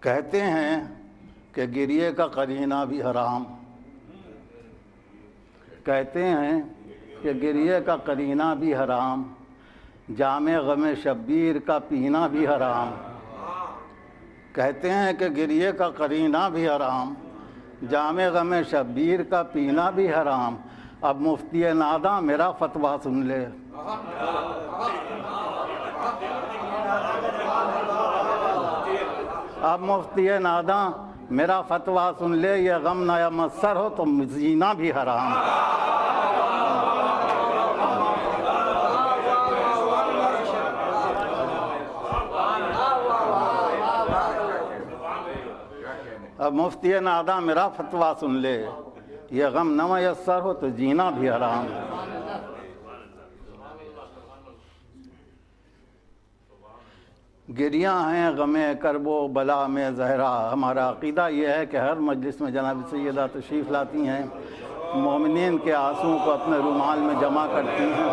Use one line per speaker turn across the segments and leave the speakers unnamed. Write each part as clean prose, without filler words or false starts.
کہتے ہیں کہ گریے کا قرینہ بھی حرام، کہتے ہیں کہ گریے کا قرینہ بھی حرام، جام غم شبیر کا پینا بھی حرام۔ کہتے ہیں کہ گریے کا قرینہ بھی حرام، جام غم شبیر کا پینا بھی حرام۔ اب مفتی ناداں میرا فتویٰ سن لے، اب مفتی ناداں میرا فتویٰ سن لے، یہ غم نہ مسر ہو تو جینا بھی حرام۔ اب مفتی ناداں میرا فتویٰ سن لے، یہ غم نہ میسر ہو تو جینا بھی حرام۔ گریاں ہیں غم کرب و بلا میں زہرا۔ ہمارا عقیدہ یہ ہے کہ ہر مجلس میں جناب سیدہ تشریف لاتی ہیں، مومنین کے آنسوؤں کو اپنے رومال میں جمع کرتی ہیں۔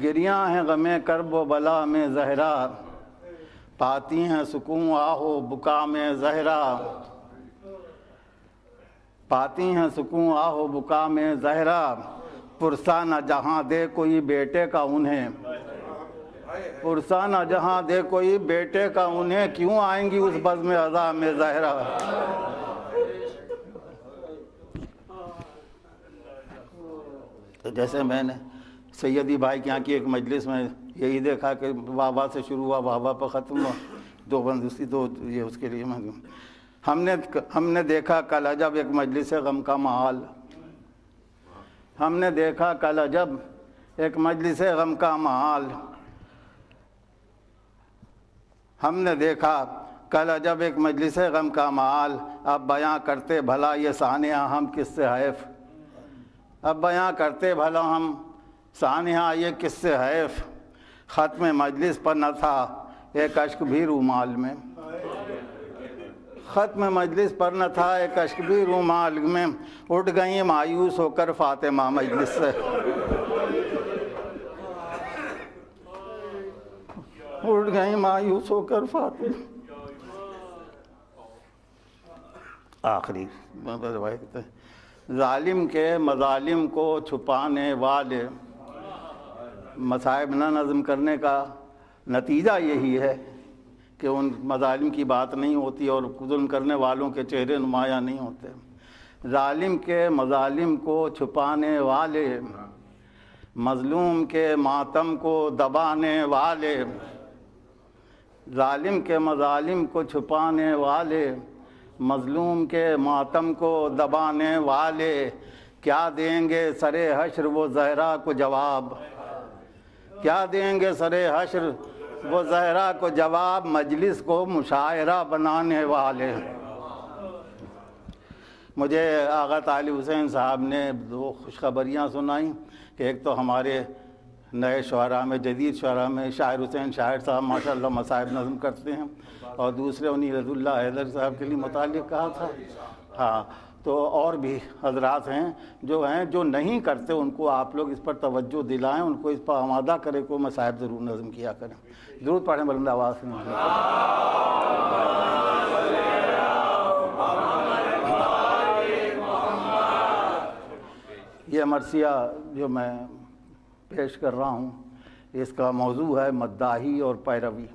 گریاں ہیں غم کرب و بلا میں زہرا، پاتی ہیں سکون آہو بکا میں زہرا، پاتی ہیں سکون آہو بکا میں زہرا، پرسہ نہ جہاں دے کوئی بیٹے کا انہیں، پرسہ نہ جہاں دے کوئی بیٹے کا انہیں، کیوں آئیں گی اس بزم عزا میں زہرا۔ تو جیسے میں نے سیدی بھائی کے یہاں کی ایک مجلس میں یہی دیکھا کہ واہ واہ سے شروع ہوا، واہ واہ پر ختم ہوا، دو بندوسی تو یہ اس کے لیے ہم نے دیکھا کل عجب ایک مجلس غم کا محال، ہم نے دیکھا کل عجب ایک مجلس غم کا محال، ہم نے دیکھا کل عجب ایک مجلس غم کا محال، اب بیاں کرتے بھلا یہ سانحہ ہم کس سے حیف، اب بیاں کرتے بھلا ہم سانحہ یہ کس سے حیف، ختم مجلس پر نہ تھا ایک اشک بھی رومال میں، ختم مجلس پر نہ تھا ایک اشک بھی رومال میں، اٹھ گئیں مایوس ہو کر فاطمہ مجلس سے، اٹھ گئیں مایوس ہو کر فاطمہ۔ آخری روایت ہے، ظالم کے مظالم کو چھپانے والے، مصائب نہ نظم کرنے کا نتیجہ یہی ہے کہ ان مظالم کی بات نہیں ہوتی اور ظلم کرنے والوں کے چہرے نمایاں نہیں ہوتے۔ ظالم کے مظالم کو چھپانے والے، مظلوم کے ماتم کو دبانے والے، ظالم کے مظالم کو چھپانے والے، مظلوم کے ماتم کو دبانے والے، کیا دیں گے سر حشر وہ زہرا کو جواب، کیا دیں گے سر حشر وہ زہرا کو جواب، مجلس کو مشاعرہ بنانے والے۔ مجھے آغا طالب حسین صاحب نے دو خوشخبریاں سنائیں کہ ایک تو ہمارے نئے شعراء میں، جدید شعراء میں شاعر حسین شاعر صاحب ماشاءاللہ مصائب نظم کرتے ہیں، اور دوسرے انہی رضی اللہ حیدر صاحب کے لیے متعلق کہا تھا۔ ہاں تو اور بھی حضرات ہیں جو نہیں کرتے، ان کو آپ لوگ اس پر توجہ دلائیں، ان کو اس پر آمادہ کریں کو مصائب ضرور نظم کیا کریں۔ درود پڑھیں بلند آواز سے۔ یہ مرثیہ جو میں پیش کر رہا ہوں اس کا موضوع ہے مداحی اور پیروی۔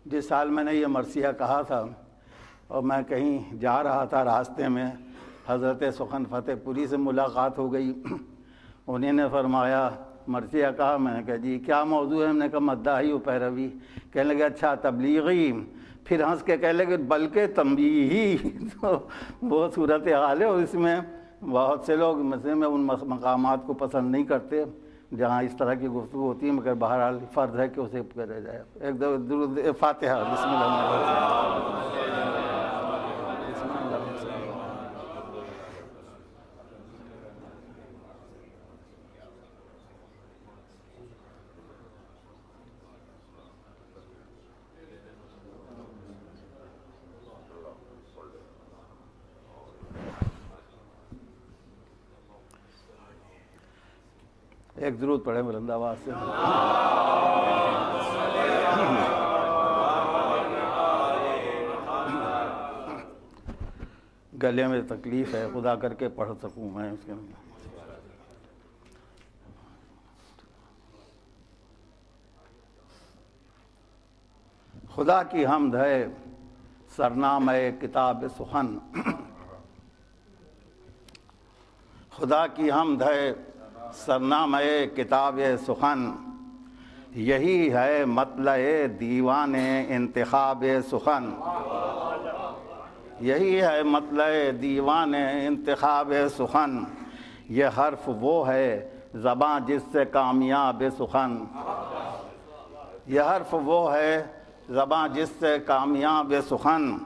جس سال میں نے یہ مرثیہ کہا تھا اور میں کہیں جا رہا تھا، راستے میں حضرت سخن فتح پوری سے ملاقات ہو گئی، انہیں نے فرمایا مرثیہ کہا، میں نے کہا جی کیا موضوع ہے، ہم نے کہا مداحی و پیروی، کہنے لگے اچھا تبلیغی، پھر ہنس کے کہنے لگے بلکہ تنبیہی۔ تو وہ صورتحال ہے، اور اس میں بہت سے لوگ مثلا میں ان مقامات کو پسند نہیں کرتے جہاں اس طرح کی گفتگو ہوتی ہے، مگر بہرحال فرض ہے کہ اسے کرا جائے۔ ایک درود فاتحہ، بسم اللہ الرحمن الرحیم۔ ایک درود پڑھیں بلند آواز سے. گلے میں تکلیف ہے, خدا کر کے پڑھ سکوں میں اس کے. خدا کی حمد ہے سرنامہ کتاب سخن, خدا کی حمد ہے سرنامہ کتاب سخن, یہی ہے مطلع دیوان انتخاب سخن, یہی ہے مطلع دیوان انتخاب سخن, یہ حرف وہ ہے زباں جس سے کامیاب سخن, یہ حرف وہ ہے زباں جس سے کامیاب سخن,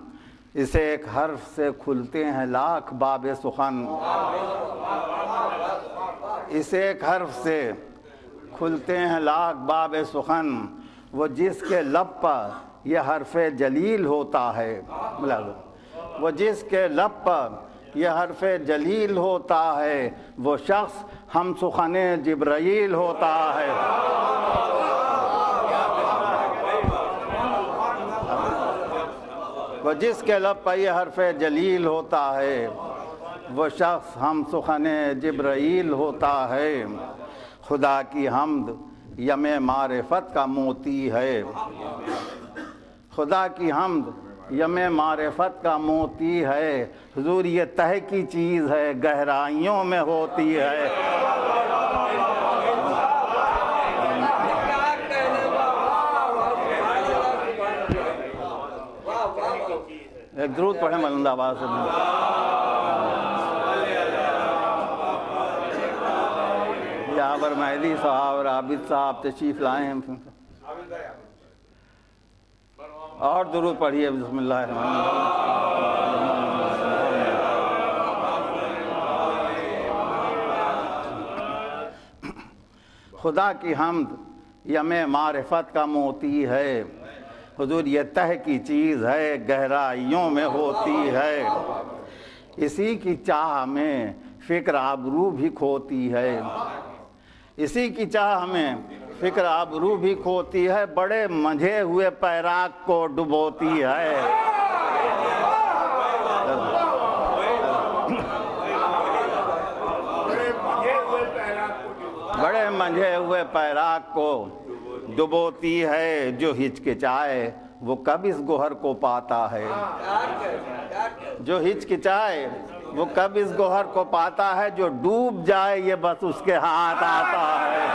اسے ایک حرف سے کھلتے ہیں لاکھ باب سخن, اسے ایک حرف سے کھلتے ہیں لاکھ باب سخن, وہ جس کے لب پر یہ حرف جلیل ہوتا ہے, وہ جس کے لب پر یہ حرف جلیل ہوتا ہے, وہ شخص ہم سخن جبرائیل ہوتا ہے. وہ جس کے لب پر یہ حرف جلیل ہوتا ہے, وہ شخص ہم سخن جبرائیل ہوتا ہے. خدا کی حمد یم معرفت کا موتی ہے, خدا کی حمد یم معرفت کا موتی ہے, حضور یہ تہ کی چیز ہے گہرائیوں میں ہوتی ہے. ایک درود پڑھیں بلند آواز سے. یہاں پر مہدی صاحب اور عابد صاحب تشریف لائے ہیں, اور درود پڑھیے. بسم اللہ الرحمن الرحیم. خدا کی حمد یم معرفت کا موتی ہے, حضور یہ تہ کی چیز ہے گہرائیوں میں ہوتی ہے, اسی کی چاہ میں فکر آبرو بھی کھوتی ہے, اسی کی چاہ میں فکر آبرو بھی کھوتی ہے, بڑے منجھے ہوئے پیراک کو ڈبوتی ہے. بڑے منجھے ہوئے پیراک کو ڈبوتی ہے, جو ہچکچائے وہ کب اس گوہر کو پاتا ہے, جو ہچکچائے وہ کب اس گوہر کو پاتا ہے, جو ڈوب جائے یہ بس اس کے ہاتھ آتا ہے.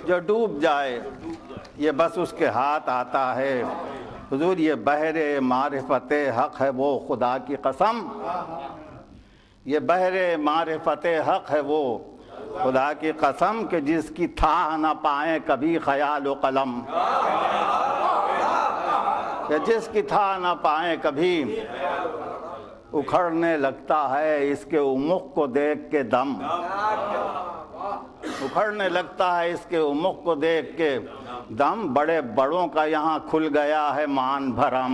جو ڈوب جائے یہ بس اس کے ہاتھ آتا ہے. حضور یہ بحر معرفت حق ہے وہ خدا کی قسم, یہ بحر معرفت حق ہے وہ خدا کی قسم, کہ جس کی تھا نہ پائیں کبھی خیال و قلم, کہ جس کی تھا نہ پائیں کبھی اکھڑنے لگتا ہے اس کے عمق کو دیکھ کے دم, اکھڑنے لگتا ہے اس کے عمق کو دیکھ کے دم, بڑے بڑوں کا یہاں کھل گیا ہے مان بھرم,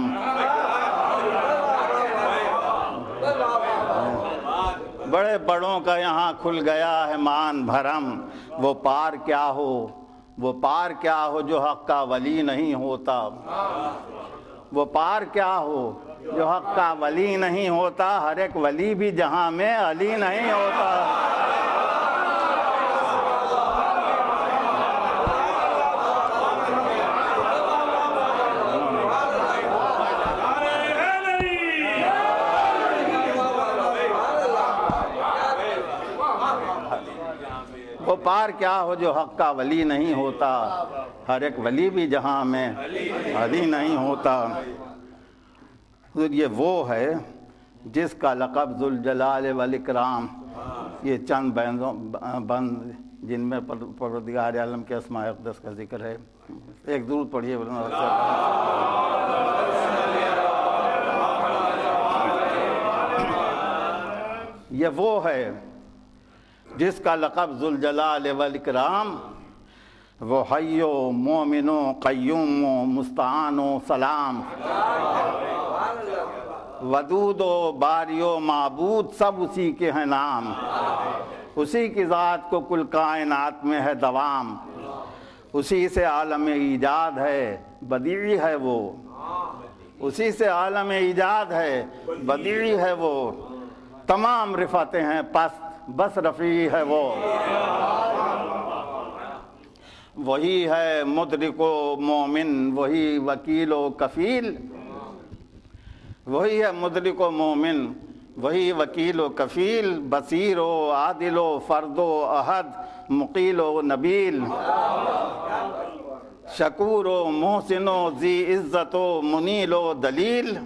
بڑے بڑوں کا یہاں کھل گیا ہے مان بھرم. وہ پار کیا ہو, وہ پار کیا ہو جو حق کا ولی نہیں ہوتا, وہ پار کیا ہو جو حق کا ولی نہیں ہوتا, ہر ایک ولی بھی جہاں میں علی نہیں ہوتا. وہ پار کیا ہو جو حق کا ولی نہیں ہوتا, ہر ایک ولی بھی جہاں میں علی نہیں ہوتا. یہ وہ ہے جس کا لقب ذوالجلال والاکرام, یہ چند بند جن میں پروردگار عالم کے اسماء اقدس کا ذکر ہے. ایک درود پڑھیے. یہ وہ ہے جس کا لقب ذوالجلال والاکرام, وہ حی و مومن و قیوم و مستعان و سلام، ودود و باری و معبود سب اسی کے ہیں نام، اسی کی ذات کو کل کائنات میں ہے دوام، اسی سے عالم ایجاد ہے بدیعی ہے وہ، اسی سے عالم ایجاد ہے بدیعی ہے وہ، تمام رفعتیں ہیں پست بس رفیع ہے وہ، وہی ہے مدرک و مومن وہی وکیل و کفیل، وہی ہے مدرک و مومن وہی وکیل و کفیل، بصیر و عادل و فرد و احد مقیل و نبیل، شکور و محسن و ذی عزت و منیل و دلیل،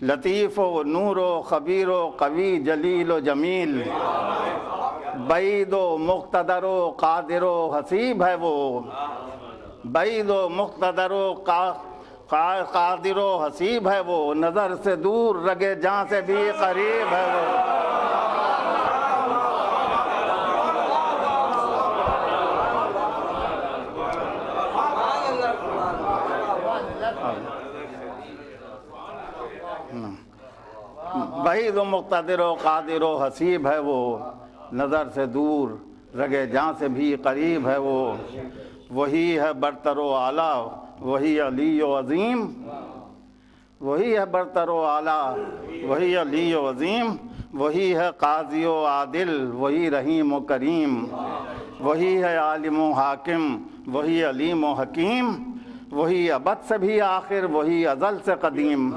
لطیف و نور و خبیر و قوی جلیل و جمیل، بعید و مقتدر و قادر و حسیب ہے وہ، بعید و مقتدر و قادر و حسیب ہے وہ، نظر سے دور رگے جاں سے بھی قریب ہے وہ، بعید و مقتدر و قادر و حسیب ہے وہ، نظر سے دور رگے جاں سے بھی قریب ہے وہ، وہی ہے برتر و اعلیٰ وہی علی و عظیم، وہی ہے برتر و اعلیٰ وہی علی و عظیم، وہی ہے قاضی و عادل وہی رحیم و کریم، وہی ہے عالم و حاکم وہی علیم و حکیم، وہی ابد سے بھی آخر وہی ازل سے قدیم،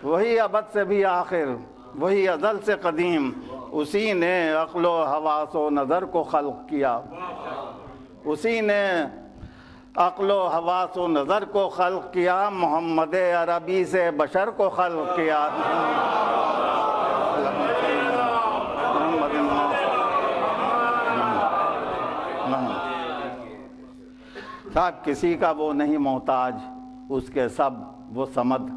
وہی ابد سے بھی آخر وہی ازل سے قدیم، اسی نے عقل و حواس و نظر کو خلق کیا، اسی نے عقل و حواس و نظر کو خلق کیا، محمد عربی سے بشر کو خلق کیا، صاحب کسی کا وہ نہیں محتاج اس کے سب وہ صمد،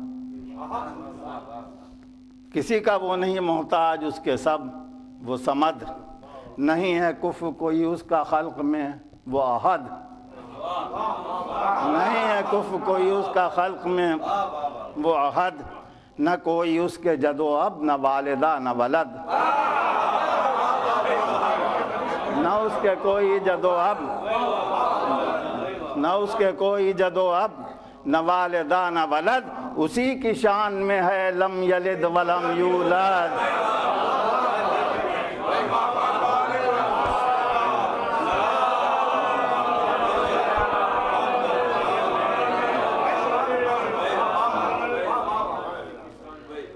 کسی کا وہ نہیں محتاج اس کے سب وہ صمد، نہیں ہے کفر کوئی اس کا خلق میں وہ احد، نہیں ہے کفر کوئی اس کا خلق میں وہ احد، نہ کوئی اس کے جد و اب نہ والدہ نہ ولد، نہ اس کے کوئی جد و اب نہ اس کے کوئی جد و اب نہ والدہ نہ ولد، اسی کی شان میں ہے لم یلد ولم یولد،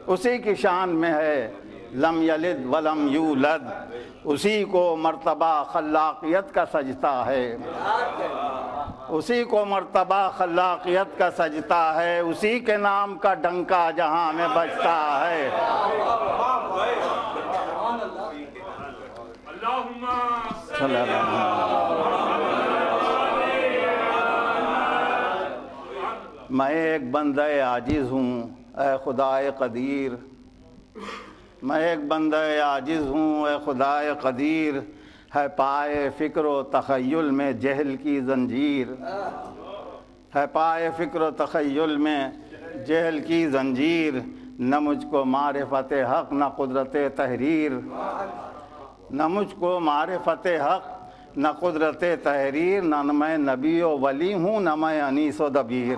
اسی کی شان میں ہے لم یلد ولم یولد، اسی کو مرتبہ خلاقیت کا سجدہ ہے، اسی کو مرتبہ خلاقیت کا سجدہ ہے، اسی کے نام کا ڈنکا جہاں میں بجتا ہے، میں ایک بندہ عاجز ہوں اے خدائے قدیر، میں ایک بندہ عاجز ہوں اے خدائے قدیر، ہے پائے فکر و تخیل میں جہل کی زنجیر، ہے پائے فکر و تخیل میں جہل کی زنجیر، نہ مجھ کو معرفت حق نہ قدرت تحریر، نہ مجھ کو معرفت حق نہ قدرت تحریر، نہ میں نبی و ولی ہوں نہ میں انیس و دبیر،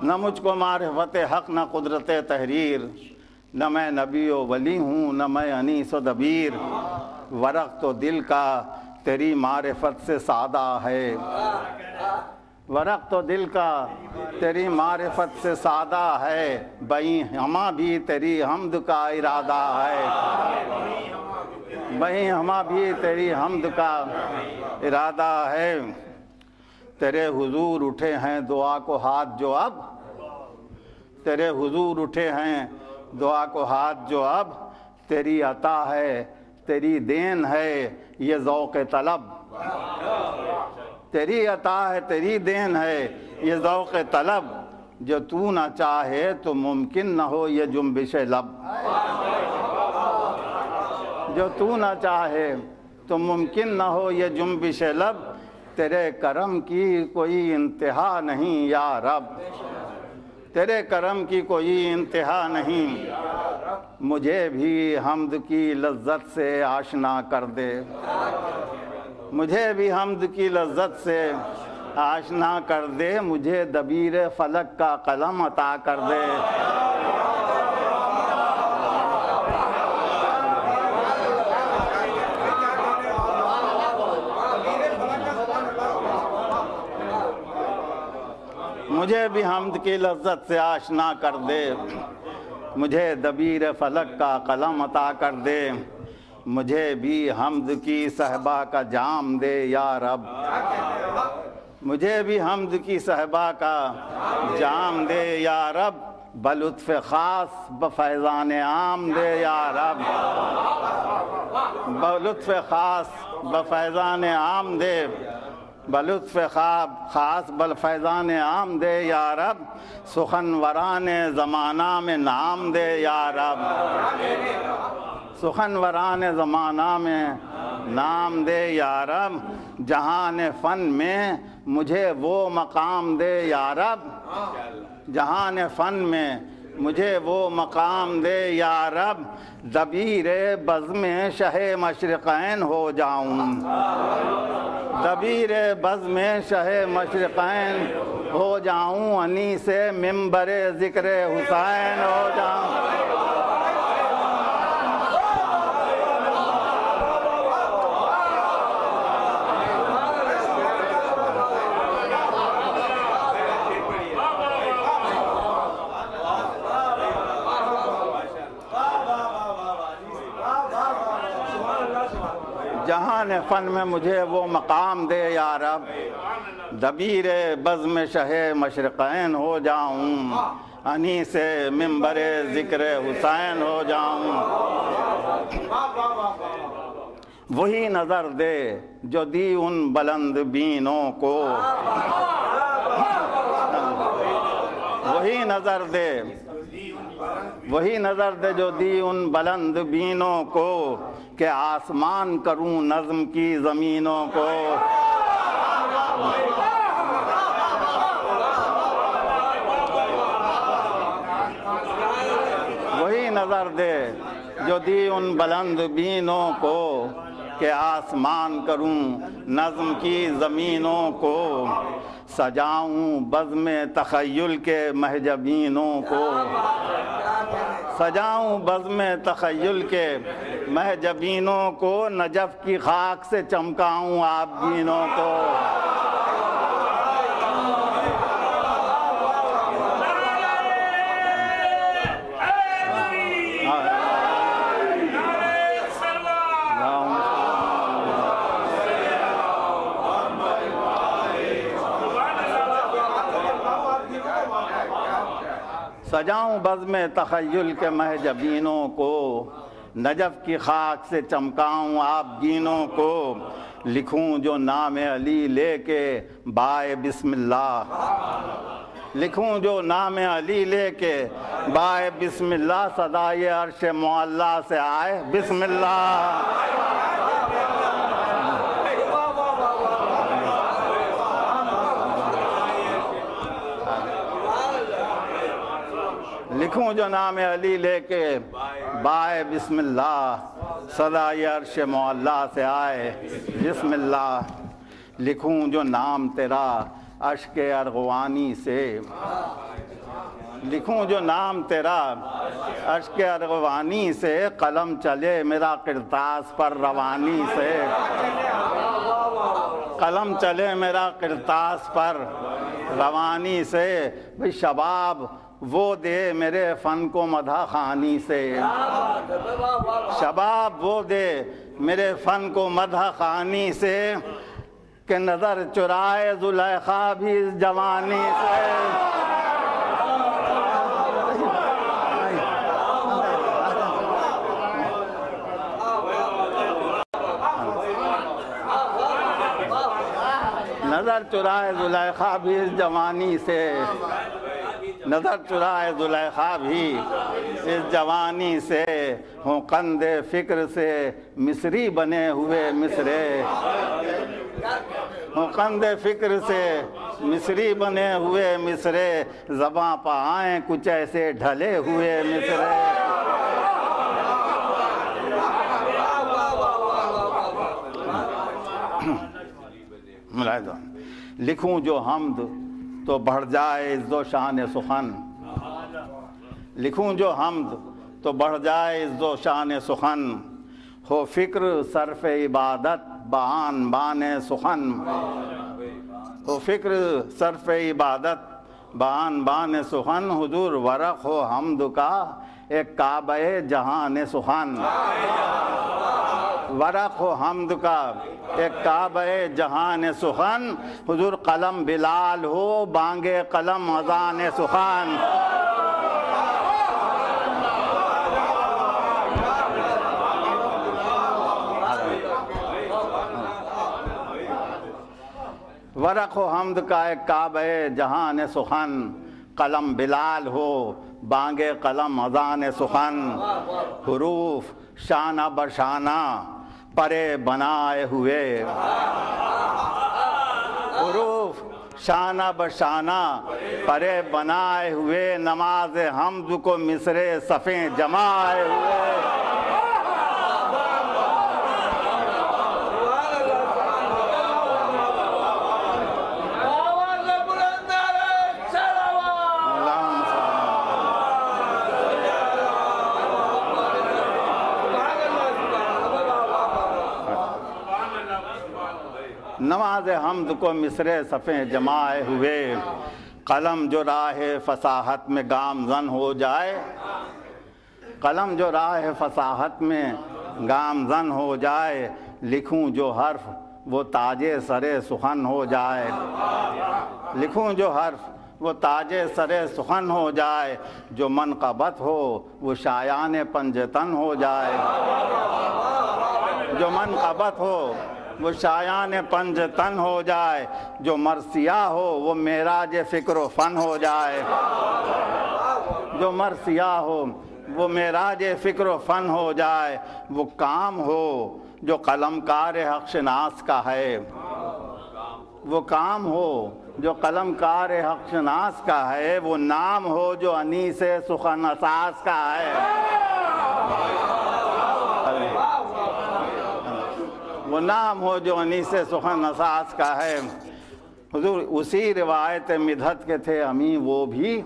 نہ مجھ کو معرفت حق نہ قدرت تحریر، نہ میں نبی و ولی ہوں نہ میں انیس و دبیر، ورق تو دل کا تیری معرفت سے سادہ ہے، ورق تو دل کا تیری معرفت سے سادہ ہے، بئی ہما بھی تیری حمد کا ارادہ ہے، بئی ہما بھی تیری حمد کا ارادہ ہے، تیرے حضور اٹھے ہیں دعا کو ہاتھ جو اب، تیرے حضور اٹھے ہیں دعا کو ہاتھ جو اب، تیری عطا ہے تیری دین ہے یہ ذوق طلب، تیری عطا ہے تیری دین ہے یہ ذوق طلب، جو تو نہ چاہے تو ممکن نہ ہو یہ جنبش لب، جو تو نہ چاہے تو ممکن نہ ہو یہ جنبش لب، تیرے کرم کی کوئی انتہا نہیں یا رب، تیرے کرم کی کوئی انتہا نہیں، مجھے بھی حمد کی لذت سے آشنا کر دے، مجھے بھی حمد کی لذت سے آشنا کر دے، مجھے دبیر فلک کا قلم عطا کر دے، مجھے بھی حمد کی لذت سے آشنا کر دے، مجھے دبیر فلک کا قلم عطا کر دے، مجھے بھی حمد کی صحبا کا جام دے یا رب، مجھے بھی حمد کی صحبا کا جام دے یا رب، بلطف خاص بفیضان عام دے یا رب، بلطف خاص بفیضان عام دے، بلطف خاص بفیضان عام دے یا رب، سخن وران زمانہ میں نام دے یا رب، سخن وران زمانہ میں نام دے یا رب، جہان فن میں مجھے وہ مقام دے یا رب، جہان فن میں مجھے وہ مقام دے یا رب، دبیر بزم شہ مشرقین ہو جاؤں، دبیر بزم شہ مشرقین ہو جاؤں، انیس منبر ذکر حسین ہو جاؤں، جہان فن میں مجھے وہ مقام دے یا رب، دبیر بزم شہ مشرقین ہو جاؤں، انیس منبر ذکر حسین ہو جاؤں، وہی نظر دے جو دی ان بلند بینوں کو، وہی نظر دے، وہی نظر دے جو دی ان بلند بینوں کو، کہ آسمان کروں نظم کی زمینوں کو، وہی نظر دے جو دی ان بلند بینوں کو، کہ آسمان کروں نظم کی زمینوں کو، سجاؤں بزم تخیل کے محجبینوں کو، سجاؤں بزم تخیل کے محجبینوں کو، نجف کی خاک سے چمکاؤں آبگینوں کو، سجاؤں بزم تخیل کے محجبینوں کو، نجف کی خاک سے چمکاؤں آبگینوں کو، لکھوں جو نام علی لے کے بائے بسم اللہ، لکھوں جو نام علی لے کے بائے بسم اللہ، صدائے عرش معلا سے آئے بسم اللہ، لکھوں جو نام علی لے کے بائے بسم اللہ، صدائے عرش معلا سے آئے بسم اللہ، لکھوں جو نام تیرا اشک ارغوانی سے، لکھوں جو نام تیرا اشک ارغوانی سے، قلم چلے میرا قرطاس پر روانی سے، قلم چلے میرا قرطاس پر روانی سے، بھئی شباب وہ دے میرے فن کو مدح خوانی سے، شباب وہ دے میرے فن کو مدح خوانی سے، کہ نظر چرائے زلیخا بھی اس جوانی سے، نظر چرائے زلیخا بھی اس جوانی سے، نظر چرائے زلیخا بھی اس جوانی سے، ہوں قند فکر سے مصری بنے ہوئے مصرے، ہوں قند فکر سے مصری بنے ہوئے مصرے، زباں پہ آئیں کچھ ایسے ڈھلے ہوئے مصرے۔ لکھوں جو حمد تو بڑھ جائے عز و شان سخن، لکھوں جو حمد تو بڑھ جائے عز و شان سخن، ہو فکر صرف عبادت بآن بان سخن، ہو فکر صرف عبادت بآن بان سخن، حضور ورق ہو حمد کا ایک کعبہ جہان سخن، ورق ہو حمد کا ایک کعبہ جہان سخن، حضور قلم بلال ہو بانگے قلم اذان سخن۔ ورق و حمد کا ایک کعبہ جہان سخن، قلم بلال ہو بانگے قلم اذان سخن، حروف شانہ بشانہ پرے بنائے ہوئے، حروف شانہ بشانہ پرے بنائے ہوئے، نماز حمد کو مصرے صفیں جمائے ہوئے۔ نماز حمد کو مصرے صفیں جمائے ہوئے، قلم جو راہ فصاحت میں گامزن ہو جائے، قلم جو راہ فصاحت میں گامزن ہو جائے، لکھوں جو حرف وہ تاج سر سخن ہو جائے، لکھوں جو حرف وہ تاج سر سخن ہو جائے، جو منقبت ہو وہ شایان پنجتن ہو جائے، جو منقبت ہو وہ شایان پنجتن ہو جائے، جو مرثیہ ہو وہ معراج فکر و فن ہو جائے، جو مرثیہ ہو وہ معراج فکر و فن ہو جائے، وہ کام ہو جو قلم کار حق شناس کا ہے، وہ کام ہو جو قلم کار حق شناس کا ہے، وہ نام ہو جو انیس سخن اساس کا ہے، وہ نام ہو جو انیس سخن اساس کا ہے۔ حضور اسی روایت مدحت کے تھے امیں وہ بھی،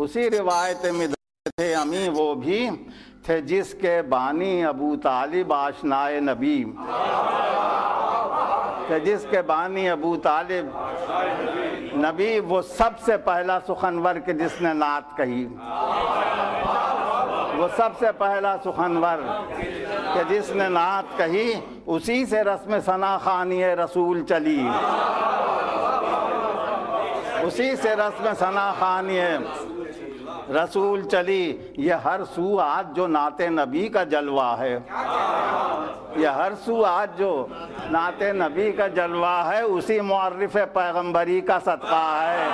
اسی روایت مدحت کے تھے امیں وہ بھی، تھے جس کے بانی ابو طالب آشنائے نبی، تھے جس کے بانی ابو طالب نبی، وہ سب سے پہلا سخنور کہ جس نے نعت کہی، وہ سب سے پہلا سخنور کہ جس نے نعت کہی، اسی سے رسم ثنا خوانی رسول چلی، اسی سے رسم ثنا خوانی رسول چلی۔ یہ ہر سو آج جو نعت نبی کا جلوہ ہے، یہ ہر سو آج جو نعت نبی کا جلوہ ہے، اسی معرف پیغمبری کا صدقہ ہے۔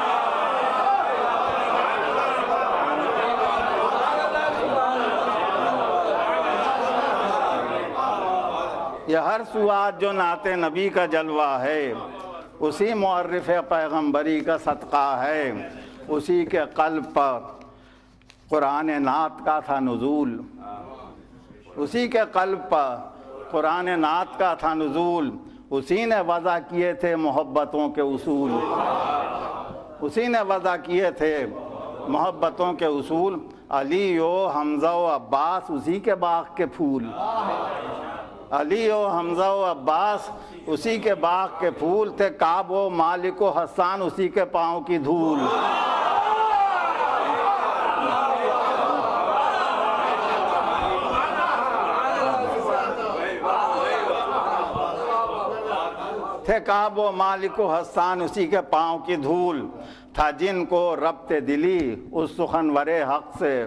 یہ ہر سو آج جو نعت نبی کا جلوہ ہے، اسی معرف پیغمبری کا صدقہ ہے، اسی کے قلب پر قرآن نعت کا تھا نزول، اسی کے قلب پر قرآن نعت کا تھا نزول، اسی نے وضع کیے تھے محبتوں کے اصول، اسی نے وضع کیے تھے محبتوں کے اصول، علی و حمزہ و عباس اسی کے باغ کے پھول، علی و حمزہ و عباس اسی کے باغ کے پھول تھے، کعب و مالک و حسان اسی کے پاؤں کی دھول، تھے کعب و مالک و حسان اسی کے پاؤں کی دھول، تھا جن کو ربط دلی اس سخنور حق سے،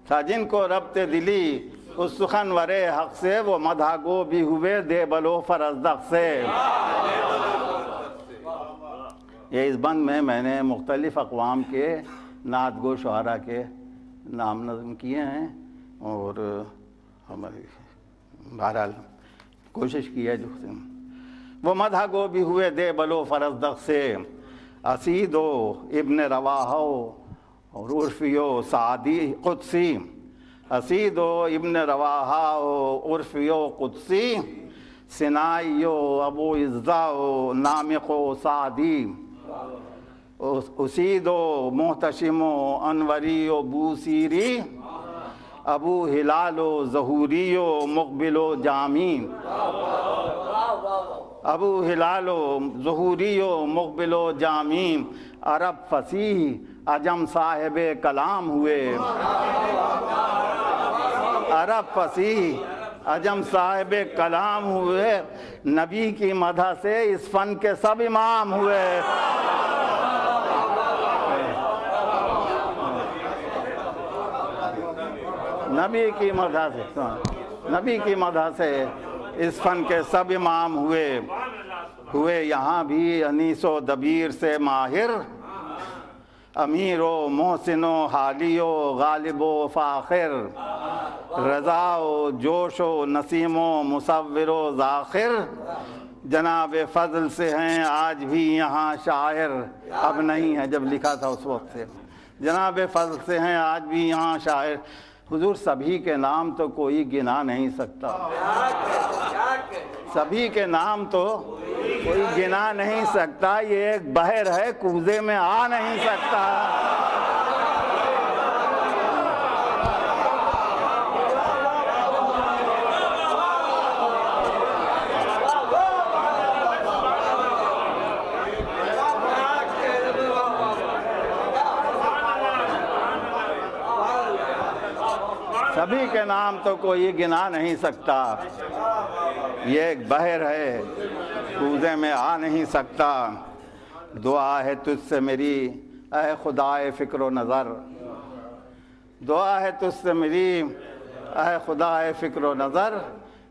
تھا جن کو ربط دلی اس سخنور حق سے، وہ مدح گو بھی ہوئے دے بلو فرزدق سے، یہ اس بند میں نے مختلف اقوام کے نعت گو شعراء کے نام نظم کیے ہیں، اور ہماری بہرحال کوشش کی ہے جو وہ مدح گو بھی ہوئے دے بلو فرزدق سے، اسید و ابن رواحہ اور عرفیو سعدی قدسی، اسید و ابن رواحہ و عرفیو قدسی، سنائیو ابو عزہ و نامق و سعدی، اسید و محتشم و انوری و بوسیری، ابو ہلال و ظہوری و مقبل و جامی، ابو ہلال و ظہوری و مقبل و جامی، عرب فصیح عجم صاحب کلام ہوئے، عرب فصیح عجم صاحب کلام ہوئے، نبی کی مدح سے اس فن کے سب امام ہوئے۔ نبی کی مدح سے، نبی کی مدح سے اس فن کے سب امام ہوئے یہاں بھی انیس و دبیر سے ماہر، امیر و محسن و حالی و غالب و فاخر، رضا و جوش و نسیم و مصور و ذاخر، جناب فضل سے ہیں آج بھی یہاں شاعر، اب نہیں ہے، جب لکھا تھا اس وقت سے، جناب فضل سے ہیں آج بھی یہاں شاعر۔ حضور سبھی کے نام تو کوئی گنا نہیں سکتا، سبھی کے نام تو کوئی گنا نہیں سکتا، یہ ایک بحر ہے کوزے میں آ نہیں سکتا۔ سبھی کے نام تو کوئی گنا نہیں سکتا، یہ ایک بحر ہے کوزے میں آ نہیں سکتا۔ دعا ہے تجھ سے میری اے خدائے فکر و نظر، دعا ہے تجھ سے میری اے خدائے فکر و نظر،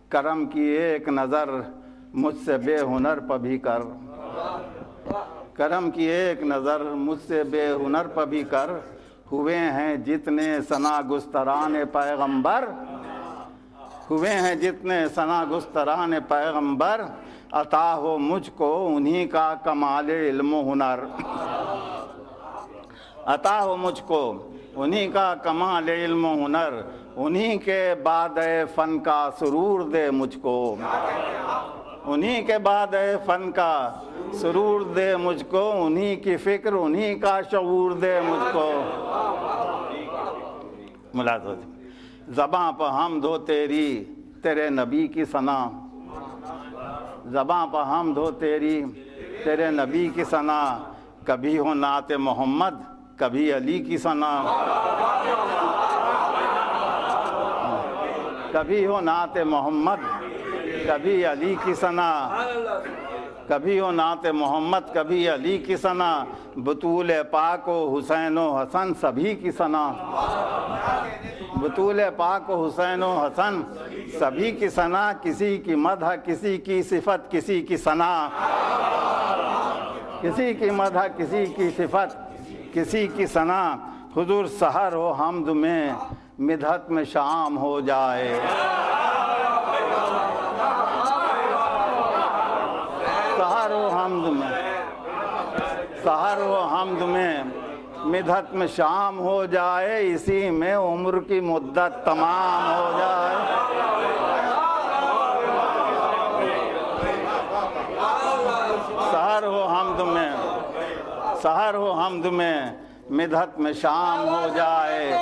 کرم کی ایک نظر مجھ سے بے ہنر پہ بھی کر، کرم کی ایک نظر مجھ سے بے ہنر پہ بھی کر، ہوئے ہیں جتنے ثنا گستران پیغمبر، ہوئے ہیں جتنے ثنا گستران پیغمبر، عطا ہو مجھ کو انہی کا کمال علم و ہنر، عطا ہو مجھ کو انہی کا کمال علم و ہنر، انہی کے بعد فن کا سرور دے مجھ کو، انہی کے بعد فن کا سرور دے مجھ کو، انہی کی فکر انہی کا شعور دے مجھ کو۔ ملاحظہ زباں پہ حمد ہو تیری تیرے نبی کی ثنا، زباں پہ حمد ہو تیری تیرے نبی کی ثنا، کبھی ہو نعت محمد کبھی علی کی ثنا، کبھی ہو نعت محمد کبھی علی کی ثنا، کبھی ہو نعت محمد کبھی علی کی ثنا، بطول پاک و حسین و حسن سبھی کی ثنا، بطول پاک و حسین و حسن سبھی کی ثنا، کسی کی مدح کسی کی صفت کسی کی ثنا، کسی کی مدح کسی کی صفت کسی کی ثنا، حضور سحر ہو حمد میں مدحت میں شام ہو جائے، سحر و حمد میں، سحر و حمد میں مدحت میں شام ہو جائے، اسی میں عمر کی مدت تمام ہو جائے، سحر و حمد میں، سحر و حمد میں مدحت میں شام ہو جائے۔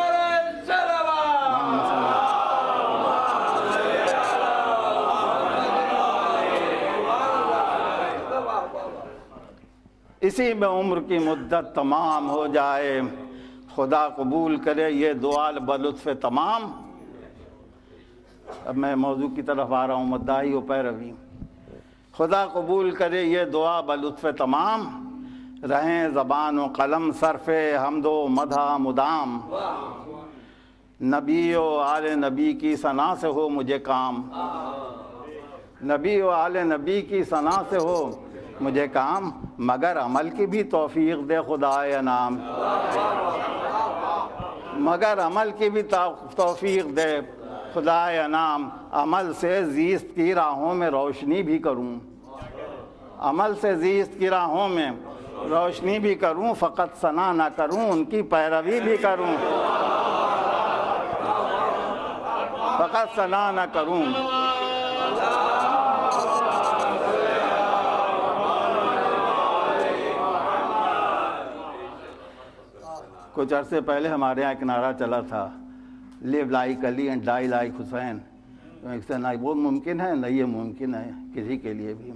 اسی میں عمر کی مدت تمام ہو جائے، خدا قبول کرے یہ دعا بلطف تمام۔ اب میں موضوع کی طرف آ رہا ہوں، مدعی و پیروی۔ خدا قبول کرے یہ دعا بلطف تمام، رہیں زبان و قلم صرف حمد و مدح مدام، نبی و آل نبی کی ثنا سے ہو مجھے کام، نبی و آل نبی کی ثنا سے ہو مجھے کام مگر عمل کی بھی توفیق دے خدائے انام، مگر عمل کی بھی توفیق دے خدائے انام، عمل سے زیست کی راہوں میں روشنی بھی کروں، عمل سے زیست کی راہوں میں روشنی بھی کروں، فقط ثنا نہ کروں ان کی پیروی بھی کروں، فقط ثنا نہ کروں۔ کچھ عرصے پہلے ہمارے یہاں ایک نعرہ چلا تھا، live like Ali and die like Hussain, اس سے نہ وہ ممکن ہے نہ یہ ممکن ہے کسی کے لیے بھی۔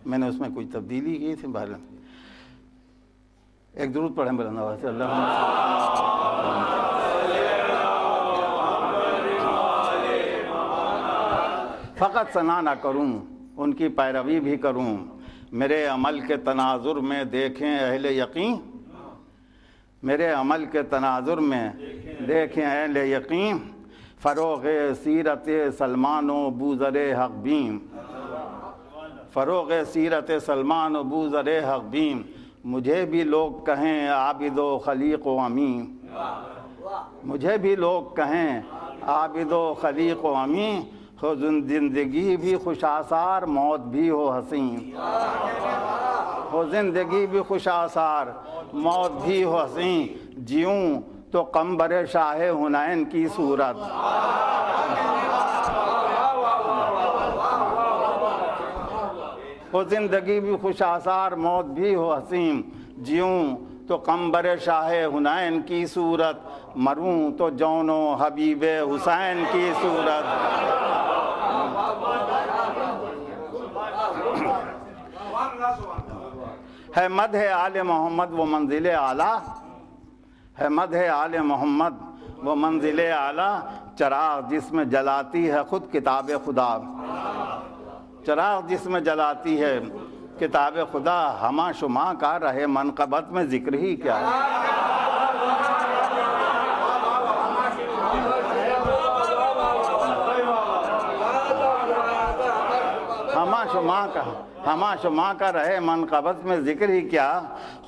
میں نے اس میں کچھ تبدیلی کی تھی۔ بہرحال ایک درود پڑھیں بلند آواز سے، اللہ فقط ثنا نہ کروں ان کی پیروی بھی کروں، میرے عمل کے تناظر میں دیکھیں اہل یقین، میرے عمل کے تناظر میں دیکھیں اہل یقین، فروغ سیرت سلمان و بوذر حق بیم، فروغ سیرت سلمان و بوذر حق بیم، مجھے بھی لوگ کہیں عابد و خلیق و امین، مجھے بھی لوگ کہیں عابد و خلیق و امین، ہو زندگی بھی خوش آثار موت بھی ہو حسین، ہو زندگی بھی خوش آثار موت بھی ہو حسین، جیوں تو قمبر شاہ حنین کی صورت، ہو زندگی بھی خوش آثار موت بھی ہو حسین، جیوں تو قمبر شاہ حنین کی صورت، مروں تو جون و حبیب حسین کی صورت۔ ہے مدح آل محمد وہ منزل اعلیٰ، ہے مدح آل محمد وہ منزل اعلیٰ، چراغ جس میں جلاتی ہے خود کتاب خدا، چراغ جس میں جلاتی ہے کتاب خدا، ہمہ شمع کا رہے منقبت میں ذکر ہی کیا ہے، ہمہ شمع کا رہے منقبت میں ذکر ہی کیا،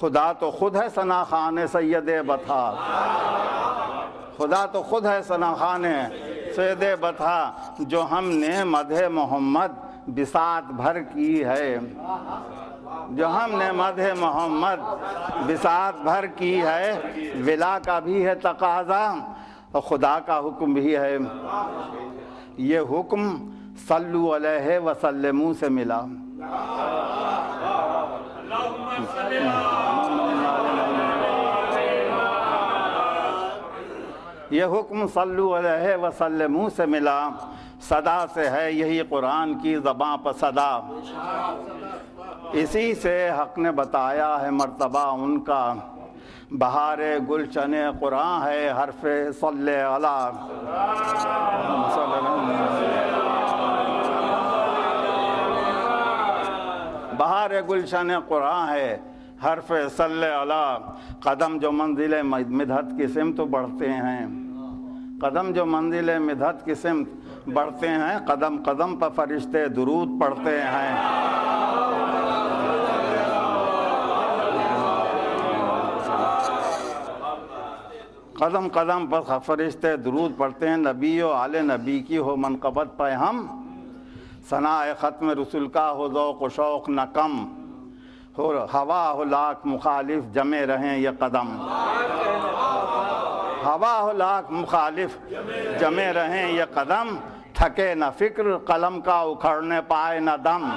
خدا تو خود ہے ثنا خوان سید بطحا، خدا تو خود ہے ثنا خوان سید بطحا، جو ہم نے مدح محمد بساط بھر کی ہے، جو ہم نے مدح محمد بساط بھر کی ہے، ولا کا بھی ہے تقاضا اور خدا کا حکم بھی ہے، یہ حکم صلو علیہ وسلموں سے ملا، یہ حکم صلو علیہ وسلموں سے ملا، صدا سے ہے یہی قرآن کی زباں پر صدا، اسی سے حق نے بتایا ہے مرتبہ ان کا، بہار گلشن قرآن ہے حرف صلی علی، بہار گلشن قرآن ہے حرف صلی علی، قدم جو منزل مدحت کی سمت بڑھتے ہیں، قدم جو منزل مدحت کی سمت بڑھتے ہیں، قدم قدم پر فرشتے درود پڑھتے ہیں، قدم قدم پر فرشتے درود پڑھتے ہیں، نبی و آل نبی کی ہو منقبت پہ ہم، ثناء ختم رسول کا ہو ذوق و شوق نہ کم، ہو ہوا ہو لاکھ مخالف جمے رہیں یہ قدم، ہوا ہو لاکھ مخالف جمے رہیں یہ قدم، تھکے نہ فکر قلم کا اکھڑنے پائے نہ دم،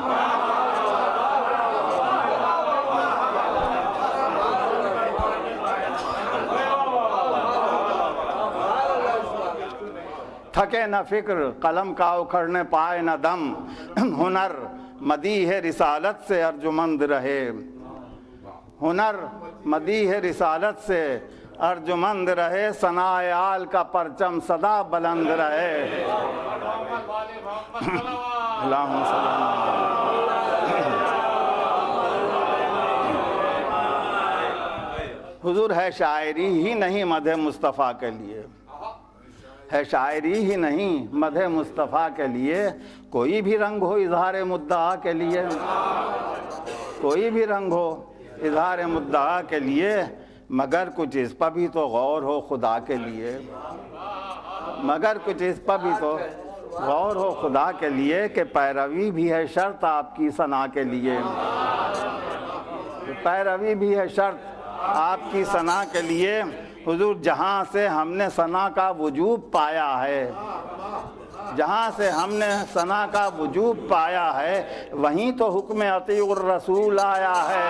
تھکے نہ فکر قلم کا اکھڑنے پائے نہ دم، ہنر مدیح رسالت سے ارجمند رہے، ہنر مدیح رسالت سے ارجمند رہے، ثناء آل کا پرچم صدا بلند رہے، اللہم صلی حضور ہے شاعری ہی نہیں مدح مصطفیٰ کے لیے، ہے شاعری ہی نہیں مدح مصطفیٰ کے لیے، کوئی بھی رنگ ہو اظہار مدعا کے لیے، کوئی بھی رنگ ہو اظہار مدعا کے لیے، مگر کچھ اس پر بھی تو غور ہو خدا کے لیے، مگر کچھ اس پر بھی تو غور ہو خدا کے لیے کہ پیروی بھی ہے شرط آپ کی ثنا کے لیے، پیروی بھی ہے شرط آپ کی ثنا کے لیے۔ حضور جہاں سے ہم نے ثنا کا وجوب پایا ہے، جہاں سے ہم نے ثنا کا وجوب پایا ہے، وہیں تو حکم اطیع الرسول آیا ہے۔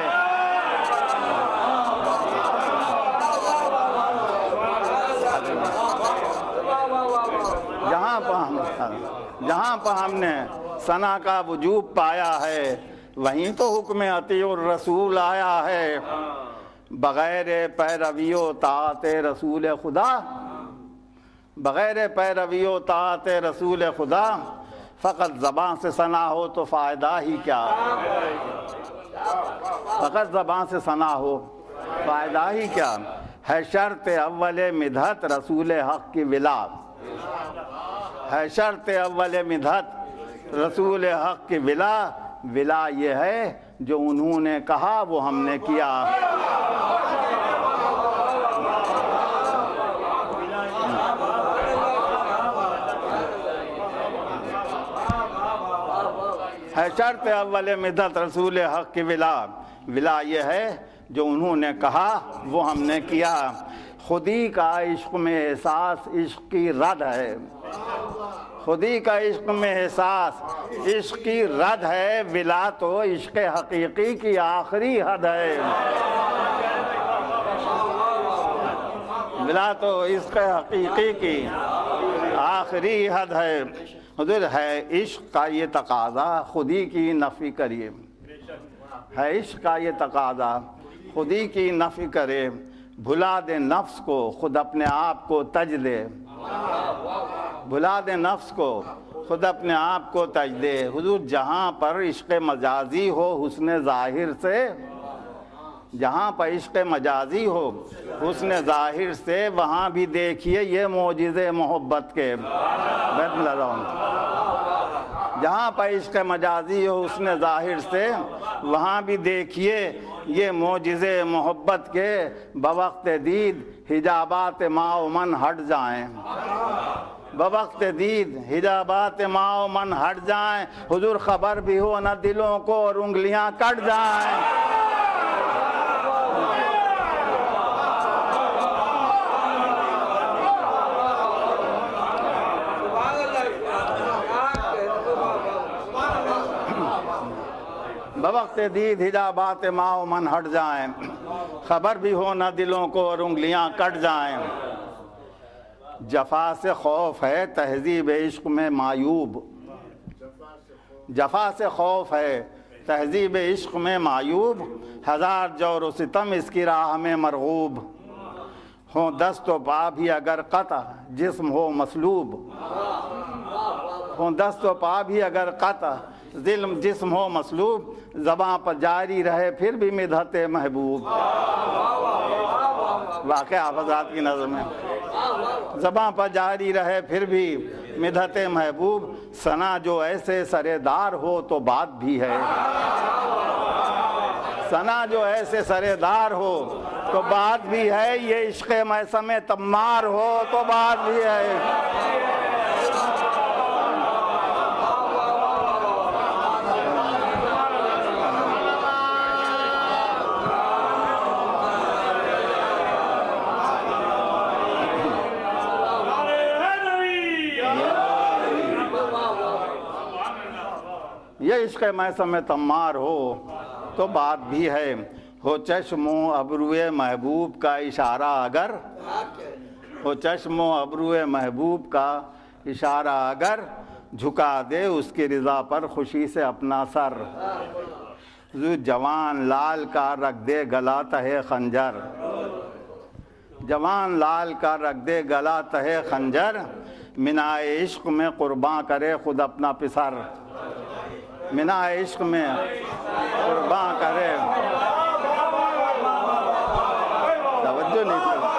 جہاں پر ہم نے ثنا کا وجوب پایا ہے، وہیں تو حکم اطیع الرسول آیا ہے۔ بغیر پیروی و طاعت رسول خدا، بغیر پیروی و طاعت رسول خدا، فقط زبان سے ثنا ہو تو فائدہ ہی کیا، فقط زبان سے ثنا ہو فائدہ ہی کیا۔ ہے شرط اول مدحت رسول حق کی ولا، ہے شرط اول مدحت رسول حق کی ولا، ولا یہ ہے جو انہوں نے کہا وہ ہم نے کیا۔ ہے شرط اول مدحت رسول حق کی ولا، ولا یہ ہے جو انہوں نے کہا وہ ہم نے کیا۔ خودی کا عشق میں احساس عشق کی رد ہے، خودی کا عشق میں احساس عشق کی رد ہے، ولا تو عشق حقیقی کی آخری حد ہے، ولا تو عشق حقیقی کی آخری حد ہے۔ حضور ہے عشق کا یہ تقاضا خودی کی نفی کریے، ہے عشق کا یہ تقاضا خودی کی نفی کرے، بھلا دے نفس کو خود اپنے آپ کو تج دے، بھلا دے نفس کو خود اپنے آپ کو تج دے۔ حضور جہاں پر عشق مجازی ہو حسن ظاہر سے، جہاں پر عشق مجازی ہو حسن ظاہر سے، وہاں بھی دیکھیے یہ معجزے محبت کے، جہاں پر عشق مجازی ہو حسن ظاہر سے، وہاں بھی دیکھیے یہ معجزے محبت کے، بوقت دید حجابات ما و من ہٹ جائیں، بوقت دید حجابات ما و من ہٹ جائیں، حضور خبر بھی ہو نہ دلوں کو اور انگلیاں کٹ جائیں۔ بوقت دید حجابات ما و من ہٹ جائیں، خبر بھی ہو نہ دلوں کو اور انگلیاں کٹ جائیں۔ جفا سے خوف ہے تہذیب عشق میں معیوب، جفا سے خوف ہے تہذیب عشق میں معیوب، ہزار جور و ستم اس کی راہ میں مرغوب، ہوں دست و پا بھی اگر قطع جسم ہو مسلوب، ہوں دست و پا بھی اگر قطع ظلم جسم ہو مسلوب، زباں پر جاری رہے پھر بھی مدحت محبوب۔ واقع آپ حضرات کی نظر میں زباں پر جاری رہے پھر بھی مدحت محبوب، ثنا جو ایسے سرےدار ہو تو بات بھی ہے، ثنا جو ایسے سرےدار ہو تو بات بھی ہے، یہ عشق میثم تمار ہو تو بات بھی ہے۔ یہ عشق میثم تمار ہو تو بات بھی ہے، ہو چشم و ابرو محبوب کا اشارہ اگر، ہو چشم و ابرو محبوب کا اشارہ اگر، جھکا دے اس کی رضا پر خوشی سے اپنا سر، جوان لال کا رکھ دے گلا تہے خنجر، جوان لال کا رکھ دے گلا تہے خنجر، منائے عشق میں قرباں کرے خود اپنا پسر، منائے عشق میں قرباں کرے، توجہ نہیں کرے،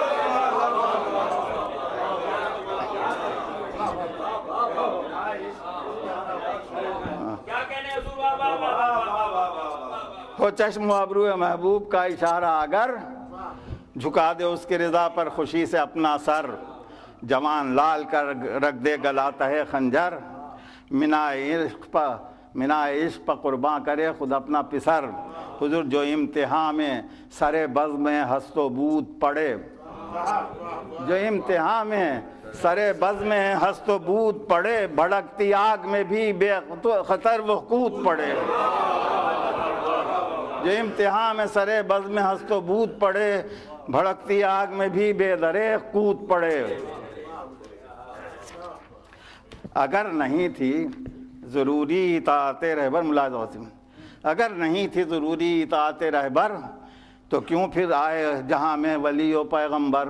آنکھوں چشم و ابرو محبوب کا اشارہ اگر، جھکا دے اس کی رضا پر خوشی سے اپنا سر، جوان لال کر رکھ دے گلا تہے خنجر، منا عشق پر قرباں کرے خود اپنا پسر، حضور جو امتحان میں سر بزم میں ہست و بود پڑے، جو امتحان میں سر بزم میں ہست و بود پڑے، بھڑکتی آگ میں بھی بے خطر وہ کود پڑے، جو امتحان میں سر بزم میں ہست و بود پڑے، بھڑکتی آگ میں بھی بے درے کود پڑے۔ اگر نہیں تھی ضروری اطاعت رہبر، ملاحظہ وسیم، اگر نہیں تھی ضروری اطاعت رہبر تو کیوں پھر آئے جہاں میں ولی و پیغمبر؟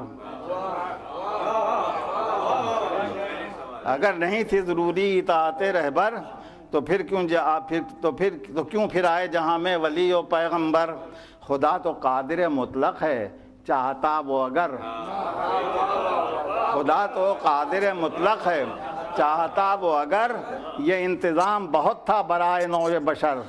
اگر نہیں تھی ضروری اطاعت رہبر تو کیوں پھر آئے جہاں میں ولی و پیغمبر؟ خدا تو قادر مطلق ہے چاہتا وہ اگر، خدا تو قادر مطلق ہے چاہتا وہ اگر، یہ انتظام بہت تھا برائے نوع بشر،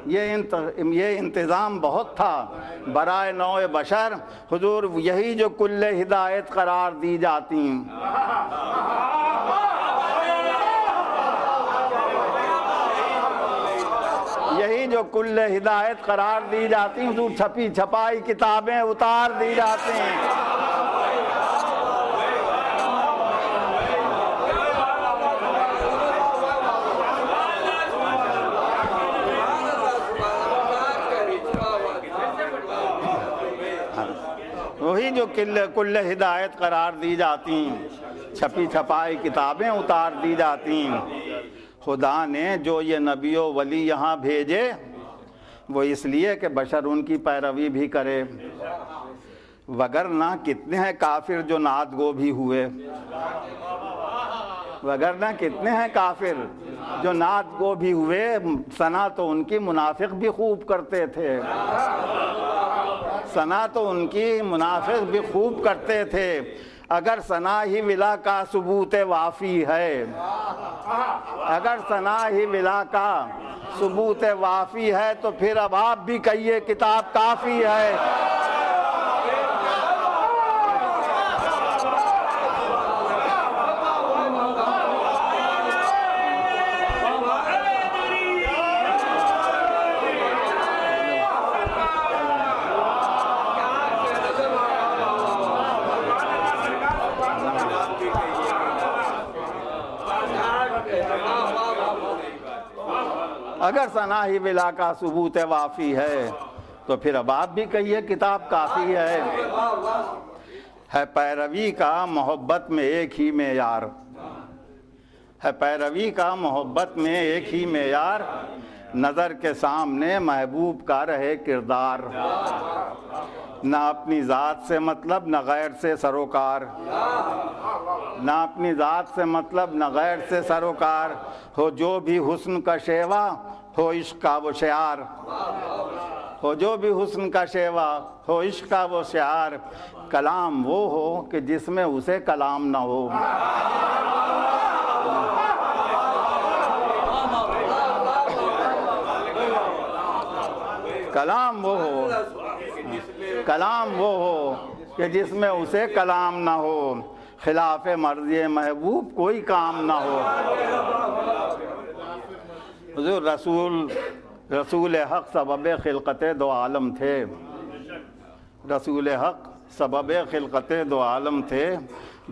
یہ انتظام بہت تھا برائے نوع بشر، حضور یہی جو کل ہدایت قرار دی جاتی، یہی جو کل ہدایت قرار دی جاتی، حضور چھپی چھپائی کتابیں اتار دی جاتی ہیں۔ وہی جو کل ہدایت قرار دی جاتی، چھپی چھپائی کتابیں اتار دی جاتی۔ خدا نے جو یہ نبی و ولی یہاں بھیجے وہ اس لیے کہ بشر ان کی پیروی بھی کرے، وگرنہ کتنے ہیں کافر جو نعت گو بھی ہوئے، وگرنہ کتنے ہیں کافر جو نعت گو بھی ہوئے، ثنا تو ان کی منافق بھی خوب کرتے تھے، ثنا تو ان کی منافق بھی خوب کرتے تھے۔ اگر ثنا ہی ولا کا ثبوت وافی ہے، اگر ثنا ہی ولا کا ثبوت وافی ہے تو پھر اب آپ بھی کہیے کتاب کافی ہے۔ اگر ثنا ہی ولا کا ثبوت وافی ہے تو پھر اب آپ بھی کہیے کتاب کافی ہے پیروی کا محبت میں ایک ہی معیار، ہے پیروی کا محبت میں ایک ہی معیار، نظر کے سامنے محبوب کا رہے کردار، نہ اپنی ذات سے مطلب نہ غیر سے سروکار، نہ اپنی ذات سے مطلب نہ غیر سے سروکار، ہو جو بھی حسن کا شیوا ہو عشق کا وہ شعار، ہو جو بھی حسن کا شیوا ہو عشق کا وہ شعار، کلام وہ ہو کہ جس میں اسے کلام نہ ہو، کلام وہ ہو، کلام وہ ہو کہ جس میں اسے کلام نہ ہو، خلاف مرضی محبوب کوئی کام نہ ہو۔ حضور رسول حق سبب خلقت دو عالم تھے، رسول حق سبب خلقت دو عالم تھے،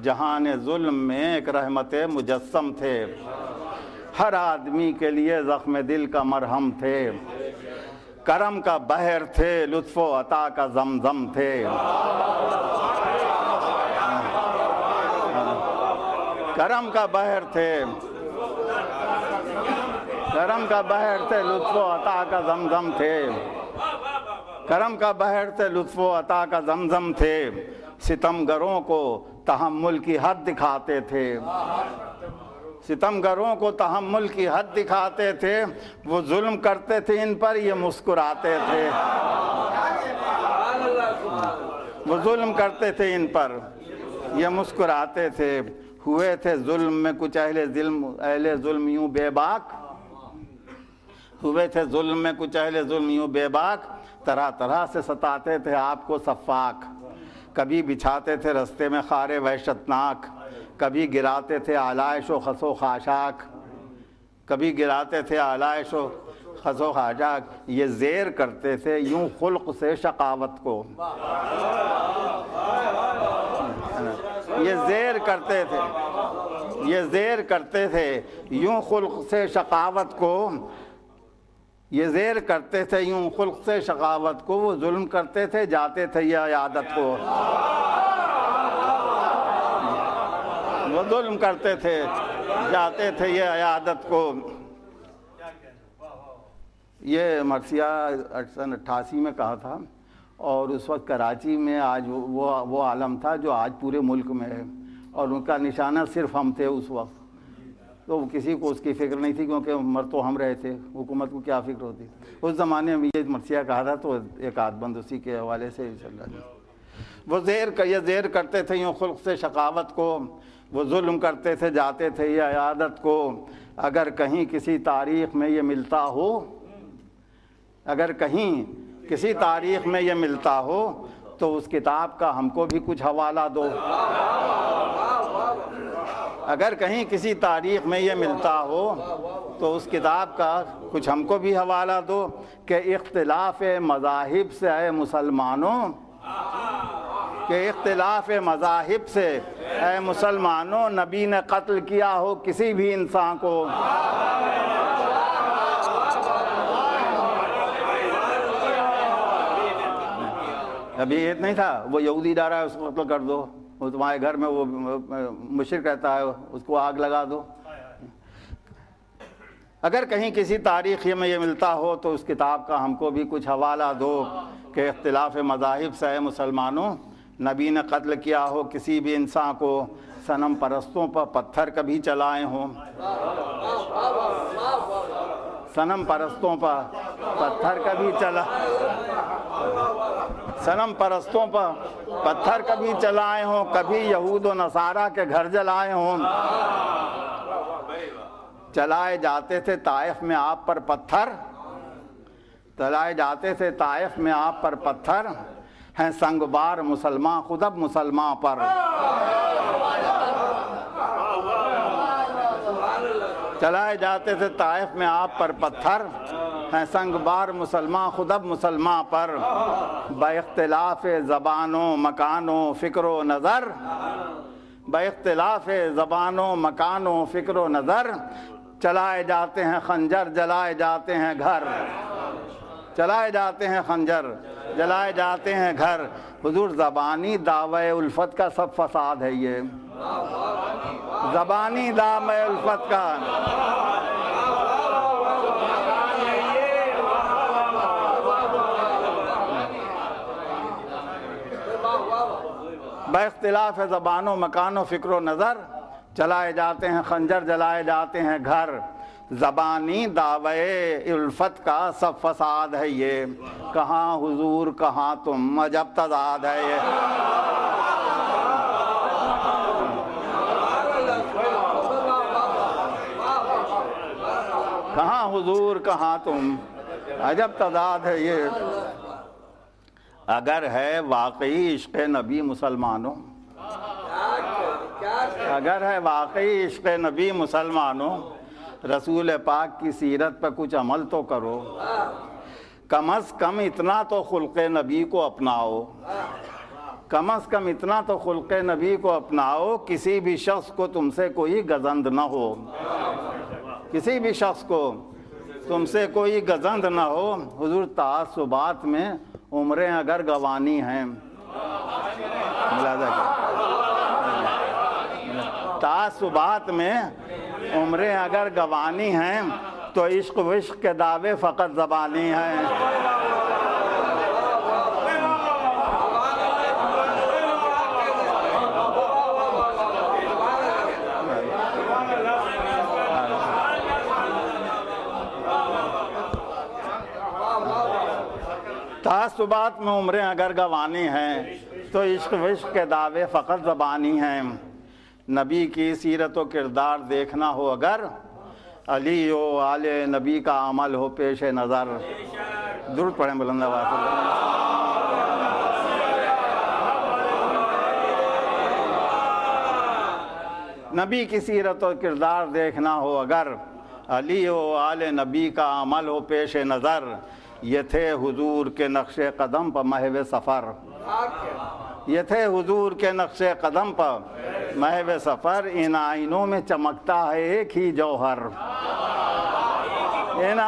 جہان ظلم میں ایک رحمت مجسم تھے، ہر آدمی کے لیے زخم دل کا مرہم تھے، کرم کا بحر تھے، لطف و عطا کا زمزم تھے، کرم کا بحر تھے، کرم کا بحر تھے، لطف و عطا کا زمزم تھے، کرم کا بحر تھے، لطف و عطا کا زمزم تھے، ستمگروں کو تحمل کی حد دکھاتے تھے، ستمگروں کو تحمل کی حد دکھاتے تھے، وہ ظلم کرتے تھے ان پر یہ مسکراتے تھے، وہ ظلم کرتے تھے ان پر یہ مسکراتے تھے، ہوئے تھے ظلم میں کچھ اہل ظلم یوں بے باک، ہوئے تھے ظلم میں کچھ اہل ظلم یوں بے باک، طرح طرح سے ستاتے تھے آپ کو سفاک، کبھی بچھاتے تھے رستے میں خار وحشتناک، کبھی گراتے تھے آلائش و خس و خاشاک، کبھی گراتے تھے آلائش و خس و خاشاک، یہ زیر کرتے تھے یوں خلق سے شقاوت کو، یہ زیر کرتے تھے، یہ زیر کرتے تھے یوں خلق سے شقاوت کو، یہ زیر کرتے تھے یوں خلق سے شقاوت کو، وہ ظلم کرتے تھے جاتے تھے یہ عیادت کو، وہ ظلم کرتے تھے جاتے تھے یہ عیادت کو۔ یہ مرثیہ سن 88 میں کہا تھا، اور اس وقت کراچی میں آج وہ عالم تھا جو آج پورے ملک میں ہے، اور ان کا نشانہ صرف ہم تھے اس وقت، تو کسی کو اس کی فکر نہیں تھی، کیونکہ مر تو ہم رہے تھے، حکومت کو کیا فکر ہوتی۔ اس زمانے میں یہ مرثیہ کہا تھا، تو ایک آدھ بند اسی کے حوالے سے چل رہا تھا۔ وہ یہ زیر کرتے تھے یوں خلق سے شقاوت کو، وہ ظلم کرتے تھے جاتے تھے یہ عیادت کو، اگر کہیں کسی تاریخ میں یہ ملتا ہو، اگر کہیں کسی تاریخ میں یہ ملتا ہو تو اس کتاب کا ہم کو بھی کچھ حوالہ دو، اگر کہیں کسی تاریخ میں یہ ملتا ہو تو اس کتاب کا کچھ ہم کو بھی حوالہ دو، کہ اختلاف مذاہب سے اے مسلمانوں، کہ اختلاف مذاہب سے اے مسلمانوں، نبی نے قتل کیا ہو کسی بھی انسان کو، ابھی عید نہیں تھا، وہ یہودی ڈا رہا ہے اس کو قتل کر دو، وہ تمہارے گھر میں وہ مشرک رہتا ہے اس کو آگ لگا دو۔ اگر کہیں کسی تاریخ میں یہ ملتا ہو تو اس کتاب کا ہم کو بھی کچھ حوالہ دو، کہ اختلاف مذاہب سے اے مسلمانوں، نبی نے قتل کیا ہو کسی بھی انسان کو، صنم پرستوں پر پتھر کبھی چلائے ہوں، صنم پرستوں پر پتھر کبھی صنم پرستوں پر پتھر کبھی چلائے ہوں، کبھی یہود و نصارہ کے گھر جلائے ہوں، چلائے جاتے تھے طائف میں آپ پر پتھر، چلائے جاتے تھے طائف میں آپ پر پتھر، ہیں سنگ بار مسلمان خود اب مسلمان پر، چلائے جاتے تھے طائف میں آپ پر پتھر، ہیں سنگ بار مسلمان خود اب مسلمان پر، با اختلاف زبانوں مکانوں فکر و نظر، با اختلاف زبانوں مکانوں فکر و نظر، چلائے جاتے ہیں خنجر جلائے جاتے ہیں گھر، چلائے جاتے ہیں خنجر جلائے جاتے ہیں گھر، حضور زبانی دعوی الفت کا سب فساد ہے، یہ زبانی دعوی الفت کا، با اختلاف زبانوں مکانوں فکر و نظر، چلائے جاتے ہیں خنجر جلائے جاتے ہیں گھر، زبانی دعوی الفت کا سب فساد ہے یہ، کہاں حضور کہاں تم عجب تضاد ہے یہ، کہاں حضور کہاں تم عجب تضاد ہے یہ۔ اگر ہے واقعی عشق نبی مسلمانوں، اگر ہے واقعی عشق نبی مسلمانوں، رسول پاک کی سیرت پہ کچھ عمل تو کرو، کم از کم اتنا تو خلق نبی کو اپناؤ، کم از کم اتنا تو خلق نبی کو اپناؤ، کسی بھی شخص کو تم سے کوئی گزند نہ ہو، کسی بھی شخص کو تم سے کوئی گزند نہ ہو۔ حضور تعصبات میں عمریں اگر گوانی ہیں، تعصبات میں عمریں اگر گوانی ہیں تو عشق وشق کے دعوے فقط زبانی ہیں، تعصبات میں عمریں اگر گوانی ہیں تو عشق وشق کے دعوے فقط زبانی ہیں۔ نبی کی سیرت و کردار دیکھنا ہو اگر، علی و آل نبی کا عمل ہو پیش نظر. درود پڑھیں بلند آواز سے. نبی کی سیرت و کردار دیکھنا ہو اگر، علی و آل نبی کا عمل ہو پیش نظر. یہ تھے حضور کے نقش قدم پر محو سفر. یہ تھے حضور کے نقش قدم پر محو سفر. ان آئینوں میں چمکتا ہے ایک ہی جوہر. ان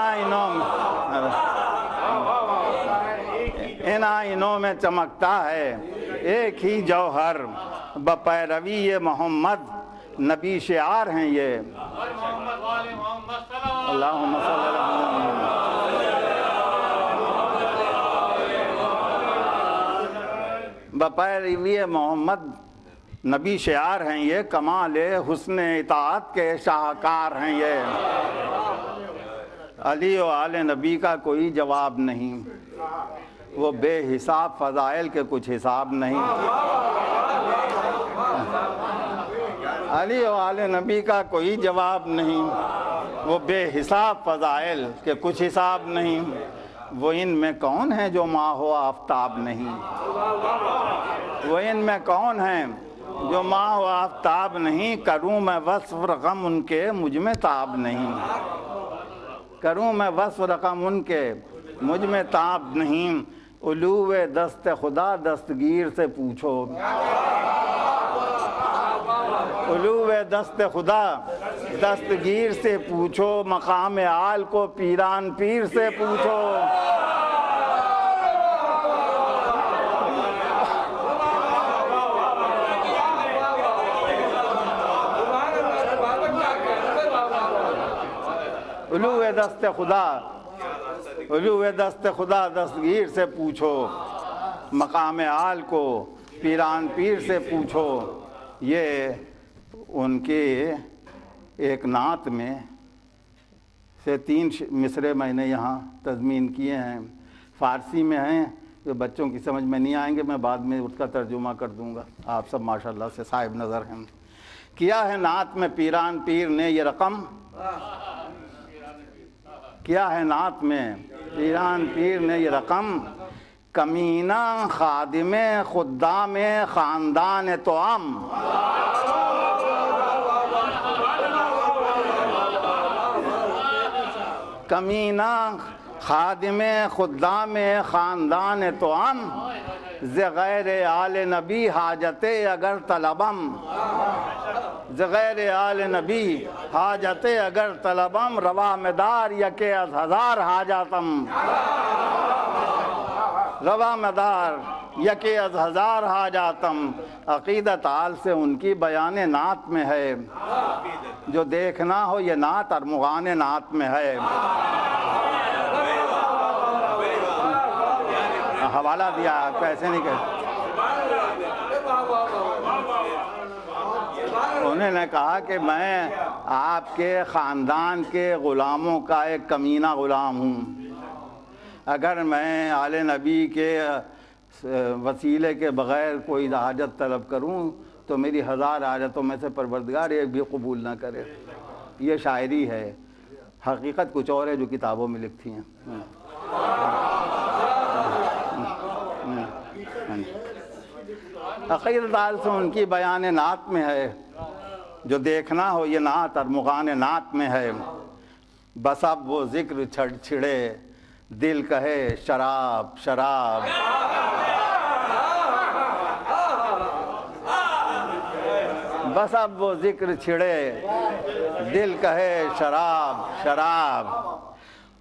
آئینوں میں چمکتا ہے ایک ہی جوہر. بپیروی محمد نبی شعار ہیں یہ. اللہم صلی اللہ علیہ وسلم. بپیروی محمد نبی شعار ہیں یہ. کمال حسن اطاعت کے شاہکار ہیں یہ. علی و آل نبی کا کوئی جواب نہیں. وہ بے حساب فضائل کے کچھ حساب نہیں. علی و آل نبی کا کوئی جواب نہیں. وہ بے حساب فضائل کے کچھ حساب نہیں. وہ ان میں کون ہیں جو ماہ و آفتاب نہیں. وہ ان میں کون ہیں جو ماہ و آفتاب نہیں. کروں میں وصف رقم ان کے مجھ میں تاب نہیں. کروں میں وصف رقم ان کے مجھ میں تاب نہیں. علو دست خدا دستگیر سے پوچھو. علو دست خدا دستگیر سے پوچھو. مقام عال کو پیران پیر سے پوچھو. علو دست خدا علو دست خدا دستگیر سے پوچھو. مقام عال کو پیران پیر سے پوچھو. یہ ان کے ایک نعت میں سے 3 مصرے میں نے یہاں تضمین کیے ہیں. فارسی میں ہیں جو بچوں کی سمجھ میں نہیں آئیں گے. میں بعد میں اس کا ترجمہ کر دوں گا. آپ سب ماشاءاللہ سے صاحب نظر ہیں. کیا ہے نعت میں پیران پیر نے یہ رقم. کیا ہے نعت میں پیران پیر نے یہ رقم. کمینہ خادم خدام خاندان توام. کمینہ خادم خدام خاندان توام. غیر آل نبی حاجت اگر طلبم. غیر آل نبی حاجت اگر طلبم. روا مدار یکے از ہزار حاجاتم. روا مدار یکے از ہزار حاجاتم. عقیدت آل سے ان کی بیان نعت میں ہے. جو دیکھنا ہو یہ نعت ارمغان نعت میں ہے. حوالہ دیا کیسے نہیں کہتے. انہوں نے کہا کہ میں آپ کے خاندان کے غلاموں کا ایک کمینہ غلام ہوں. اگر میں آل نبی کے وسیلے کے بغیر کوئی حاجت طلب کروں تو میری 1000 حاجتوں میں سے پروردگار ایک بھی قبول نہ کرے. یہ شاعری ہے. حقیقت کچھ اور ہے جو کتابوں میں لکھتی ہیں. عقیدت آل سے ان کی بیان نعت میں ہے. جو دیکھنا ہو یہ نعت ارمغان نعت میں ہے. بس اب وہ ذکر چھڑے دل کہے شراب شراب. بس اب وہ ذکر چھڑے دل کہے شراب شراب.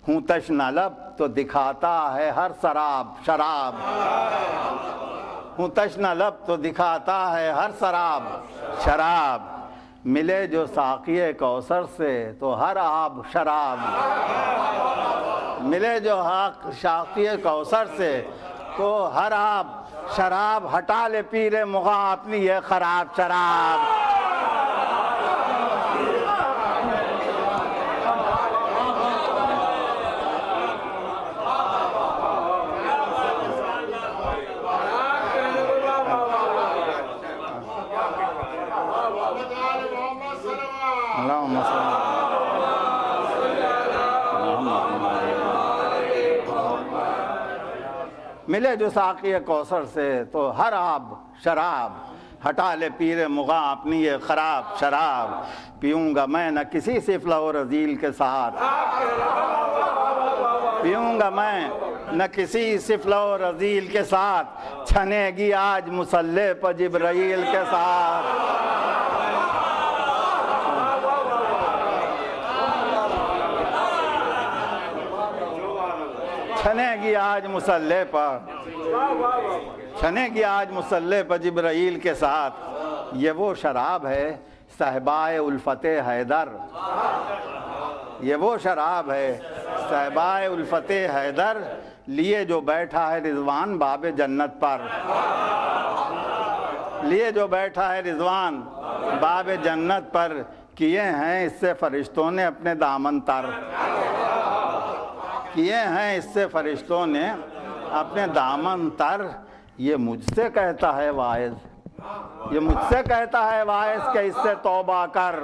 ہوں تشنہ لب تو دکھاتا ہے ہر سراب شراب. ہوں تشنہ لب تو دکھاتا ہے ہر سراب شراب. ملے جو ساقی کوثر سے تو ہر آب شراب. ملے جو ساقی کوثر سے تو ہر آب شراب. ہٹا لے پیر مغاں اپنی یہ خراب شراب. اللہم صلی اللہ ملے جو ساقی کوثر سے تو ہر آب شراب، ہٹا لے پیر مغاں اپنی یہ خراب شراب، پیوں گا میں نہ کسی سفلہ و رذیل کے ساتھ، پیوں گا میں نہ کسی سفلہ و رذیل کے ساتھ، چھنے گی آج مصلی پر جبرائیل کے ساتھ، چھنے گی آج مصلی پر، چھنے گی آج مصلی پر جبرائیل کے ساتھ، یہ وہ شراب ہے صحبائے الفت حیدر، یہ وہ شراب ہے صحبائے الفت حیدر، لیے جو بیٹھا ہے رضوان باب جنت پر، لیے جو بیٹھا ہے رضوان باب جنت پر، کیے ہیں اس سے فرشتوں نے اپنے دامن تر، کیے ہیں اس سے فرشتوں نے اپنے دامن تر، یہ مجھ سے کہتا ہے واعظ، یہ مجھ سے کہتا ہے واعظ کہ اس سے توبہ کر،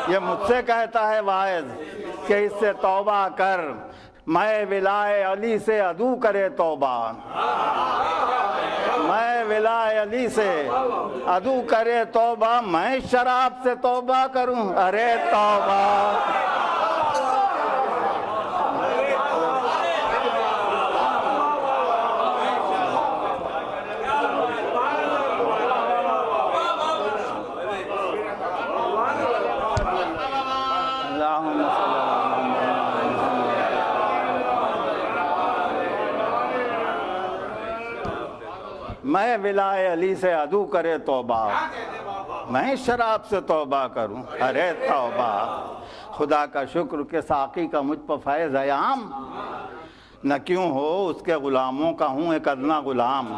یہ مجھ سے کہتا ہے واعظ کہ اس سے توبہ کر، میں ولائے علی سے عدو کرے توبہ، میں ولائے علی سے عدو کرے توبہ، میں شراب سے توبہ کروں، ارے توبہ، میں ولائے علی سے عدو کرے توبہ، میں شراب سے توبہ کروں، ارے توبہ، خدا کا شکر کہ ساقی کا مجھ پر فیض ہے عام، نہ کیوں ہو اس کے غلاموں کا ہوں ایک ادنا غلام،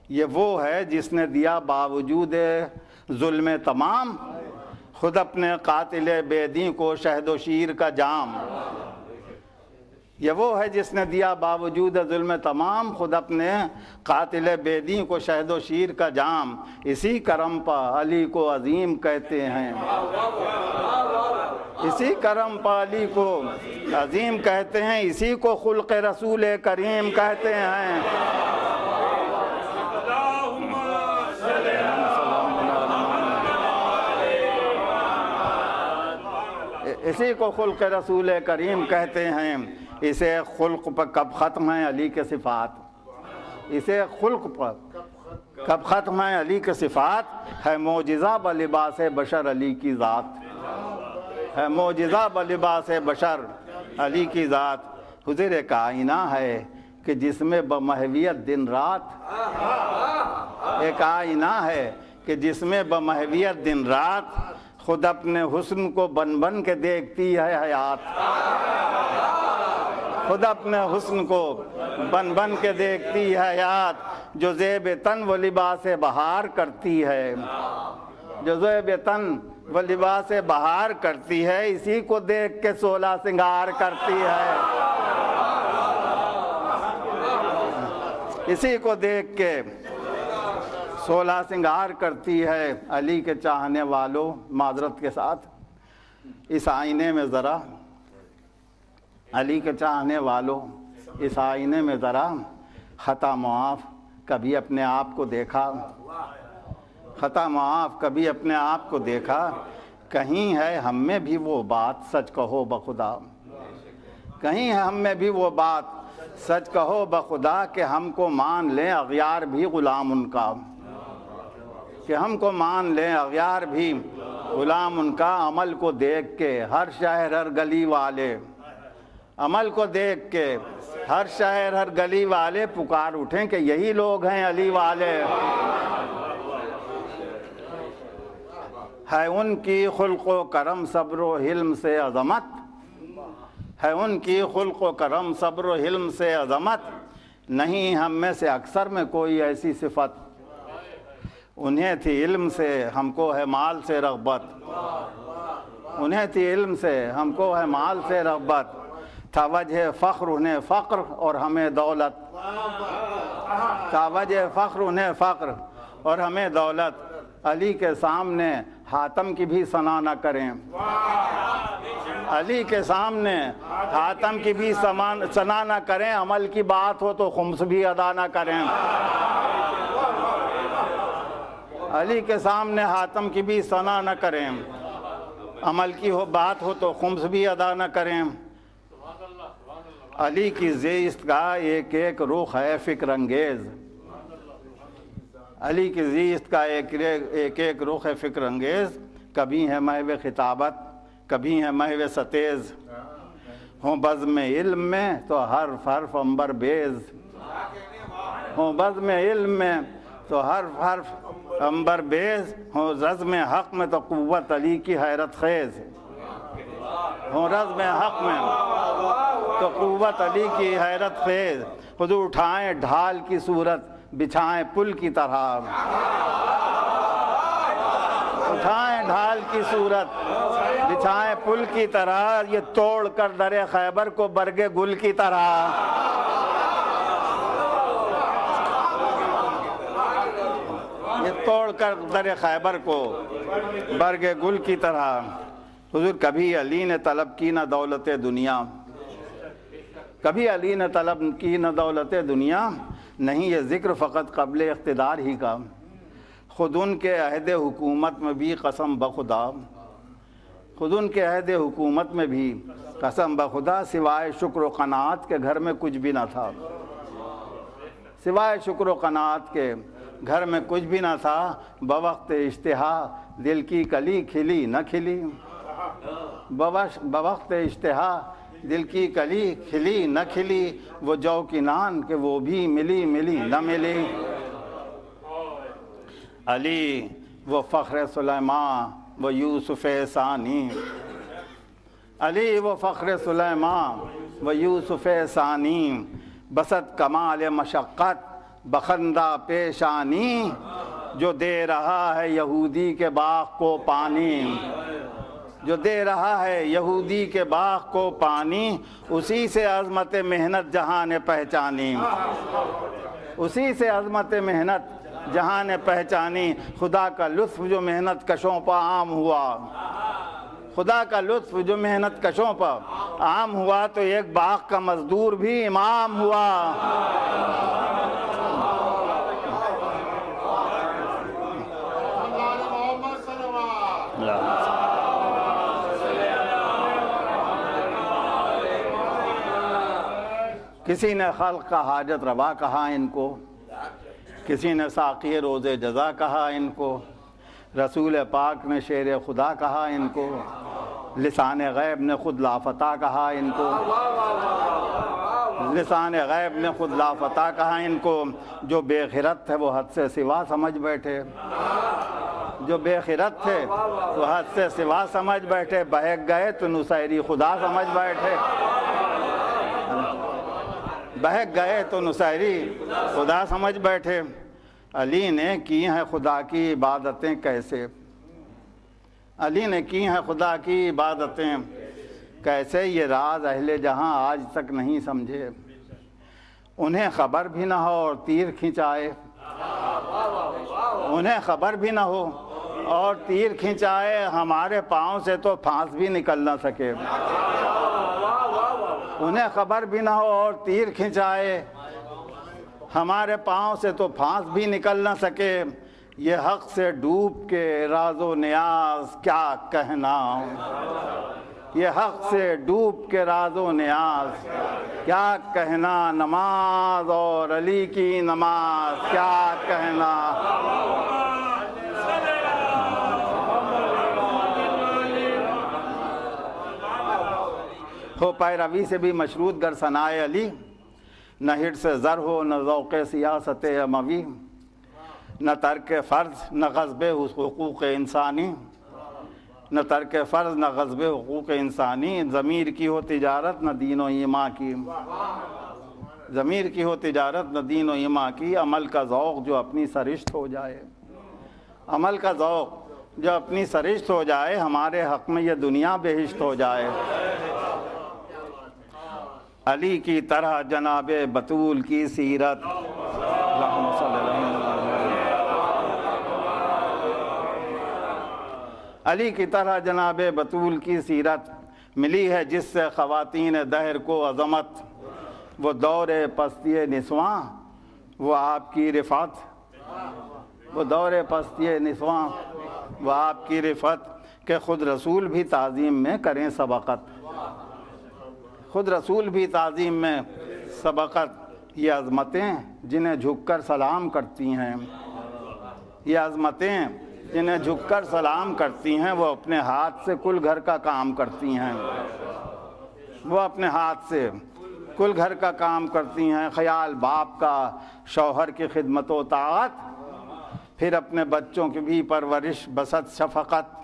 یہ وہ ہے جس نے دیا باوجود ظلم تمام، خود اپنے قاتل بے دین کو شہد و شیر کا جام، یہ وہ ہے جس نے دیا باوجود ظلم تمام، خود اپنے قاتل بے دین کو شہد و شیر کا جام، اسی کرم پر علی کو عظیم کہتے ہیں، اسی کرم پر علی کو عظیم کہتے ہیں، اسی کو خلق رسول کریم کہتے ہیں، اسی کو خلق رسول کریم کہتے ہیں، اسے خلق پر کب ختم ہے علی کے صفات، اسے خلق پر کب ختم ہے علی کے صفات، ہے معجزہ بلباس بشر علی کی ذات، ہے معجزہ بلباس بشر علی کی ذات، حضور کائنہ ہے کہ جس میں بمحویت دن رات، ایک آئینہ ہے کہ جس میں بمحویت دن رات، خود اپنے حسن کو بن بن کے دیکھتی ہے حیات، خود اپنے حسن کو بن بن کے دیکھتی ہے حیات، جو زیب تن و لباس بہار کرتی ہے، جو زیب تن و لباس بہار کرتی ہے، اسی کو دیکھ کے سولہ سنگار کرتی ہے، اسی کو دیکھ کے سولہ سنگار کرتی ہے، علی کے چاہنے والوں معذرت کے ساتھ اس آئینے میں ذرا، علی کے چاہنے والوں اس آئینے میں ذرا خطا معاف کبھی اپنے آپ کو دیکھا، خطا معاف کبھی اپنے آپ کو دیکھا، کہیں ہے ہم میں بھی وہ بات سچ کہو بخدا، کہیں ہے ہم میں بھی وہ بات سچ کہو بخدا، کہ ہم کو مان لیں اغیار بھی غلام ان کا، کہ ہم کو مان لیں اغیار بھی غلام ان کا، عمل کو دیکھ کے ہر شہر ہر گلی والے، عمل کو دیکھ کے ہر شہر ہر گلی والے پکار اٹھیں کہ یہی لوگ ہیں علی والے، ہے ان کی خلق و کرم صبر و حلم سے عظمت، ہے ان کی خلق و کرم صبر و حلم سے عظمت، نہیں ہم میں سے اکثر میں کوئی ایسی صفت، انہیں تھی علم سے ہم کو ہے مال سے رغبت، انہیں تھی علم سے ہم کو ہے مال سے رغبت، تھا وجہ فخر انہیں فقر اور ہمیں دولت، تھا وجہ فخر انہیں فقر اور ہمیں دولت، علی کے سامنے حاتم کی بھی ثنا نہ کریں، علی کے سامنے حاتم کی بھی ثنا نہ کریں، عمل کی بات ہو تو خمس بھی ادا نہ کریں۔ علی کے سامنے حاتم کی بھی ثنا نہ کریں، عمل کی بات ہو تو خمس بھی ادا نہ کریں۔ علی کی زیست کا ایک ایک رخ ہے فکر انگیز، علی کی زیست کا ایک ایک رخ ہے فکر انگیز، کبھی ہے محو خطابت، کبھی ہے محو ستیز، ہوں بزم علم میں تو حرف حرف عنبر بیز، ہوں بزم علم میں تو حرف حرف عنبر بیز، ہوں رزم حق میں تو قوت علی کی حیرت خیز، ہوں رزم حق میں تو قوت علی کی حیرت خیز، حضور اٹھائیں ڈھال کی صورت بچھائیں پل کی طرح، اٹھائیں ڈھال کی صورت بچھائیں پل کی طرح، یہ توڑ کر در خیبر کو برگ گل کی طرح، یہ توڑ کر در خیبر کو برگ گل کی طرح۔ حضور کبھی علی نے طلب کی نہ دولت دنیا، کبھی علی نے طلب کی نہ دولت دنیا، نہیں یہ ذکر فقط قبل اقتدار ہی کا، خود ان کے عہد حکومت میں بھی قسم بخدا، خود ان کے عہد حکومت میں بھی قسم بخدا، سوائے شکر و قناعت کے گھر میں کچھ بھی نہ تھا، سوائے شکر و قناعت کے گھر میں کچھ بھی نہ تھا، بوقت اشتہا دل کی کلی کھلی نہ کھلی، بوقت اشتہا دل کی کلی کھلی نہ کھلی، وہ جو کی نان کہ وہ بھی ملی ملی نہ ملی، علی وہ فخر سلیمان وہ یوسف ثانی، علی وہ فخر سلیمان وہ یوسف ثانی، بسط کمال مشقت بخندہ پیشانی، جو دے رہا ہے یہودی کے باغ کو پانی، جو دے رہا ہے یہودی کے باغ کو پانی، اسی سے عظمت محنت جہاں نے پہچانی، اسی سے عظمت محنت جہاں نے پہچانی، خدا کا لطف جو محنت کشوں پر عام ہوا، خدا کا لطف جو محنت کشوں پر عام ہوا، تو ایک باغ کا مزدور بھی امام ہوا، کسی نے خلق کا حاجت روا کہا ان کو، کسی نے ساقی روز جزا کہا ان کو، رسول پاک نے شیر خدا کہا ان کو، لسان غیب نے خود لافتہ کہا ان کو، لسان غیب نے خود لافتہ کہا ان کو، جو بے خرت تھے وہ حد سے سوا سمجھ بیٹھے، جو بے خرت تھے وہ حد سے سوا سمجھ بیٹھے، بہک گئے تو نصیری خدا سمجھ بیٹھے، بہک گئے تو نصیری خدا سمجھ بیٹھے۔ علی نے کی ہیں خدا کی عبادتیں کیسے، علی نے کی ہیں خدا کی عبادتیں کیسے، یہ راز اہل جہاں آج تک نہیں سمجھے، انہیں خبر بھی نہ ہو اور تیر کھنچائے، انہیں خبر بھی نہ ہو اور تیر کھنچائے، ہمارے پاؤں سے تو پھانس بھی نکل نہ سکے، انہیں خبر بھی نہ ہو اور تیر کھنچائے، ہمارے پاؤں سے تو پھانس بھی نکل نہ سکے، یہ حق سے ڈوب کے راز و نیاز کیا کہنا، یہ حق سے ڈوب کے راز و نیاز کیا کہنا، نماز اور علی کی نماز کیا کہنا، ہو پیروی سے بھی مشروط گر ثنائے علی، نہ ہٹ سے زر ہو نہ ذوق سیاست اموی، نہ ترک فرض نہ غصب حقوق انسانی، نہ ترک فرض نہ غصب حقوق انسانی، ضمیر کی ہو تجارت نہ دین و ایمان کی، ضمیر کی ہو تجارت نہ دین و ایمان کی، عمل کا ذوق جو اپنی سرشت ہو جائے، عمل کا ذوق جو اپنی سرشت ہو جائے، ہمارے حق میں یہ دنیا بہشت ہو جائے، علی کی طرح جناب بطول کی سیرت، اللہم صلی اللہ علیہ وسلم، علی کی طرح جناب بطول کی سیرت، ملی ہے جس سے خواتین دہر کو عظمت، وہ دور پستی نسواں وہ آپ کی رفعت، وہ دور پستی نسواں وہ آپ کی رفعت، کہ خود رسول بھی تعظیم میں کریں سبقت، خود رسول بھی تعظیم میں سبقت۔ یہ عظمتیں جنہیں جھک کر سلام کرتی ہیں، یہ عظمتیں جنہیں جھک کر سلام کرتی ہیں، وہ اپنے ہاتھ سے کل گھر کا کام کرتی ہیں، وہ اپنے ہاتھ سے کل گھر کا کام کرتی ہیں۔ خیال باپ کا شوہر کی خدمت و طاعت، پھر اپنے بچوں کی بھی پرورش بسط شفقت،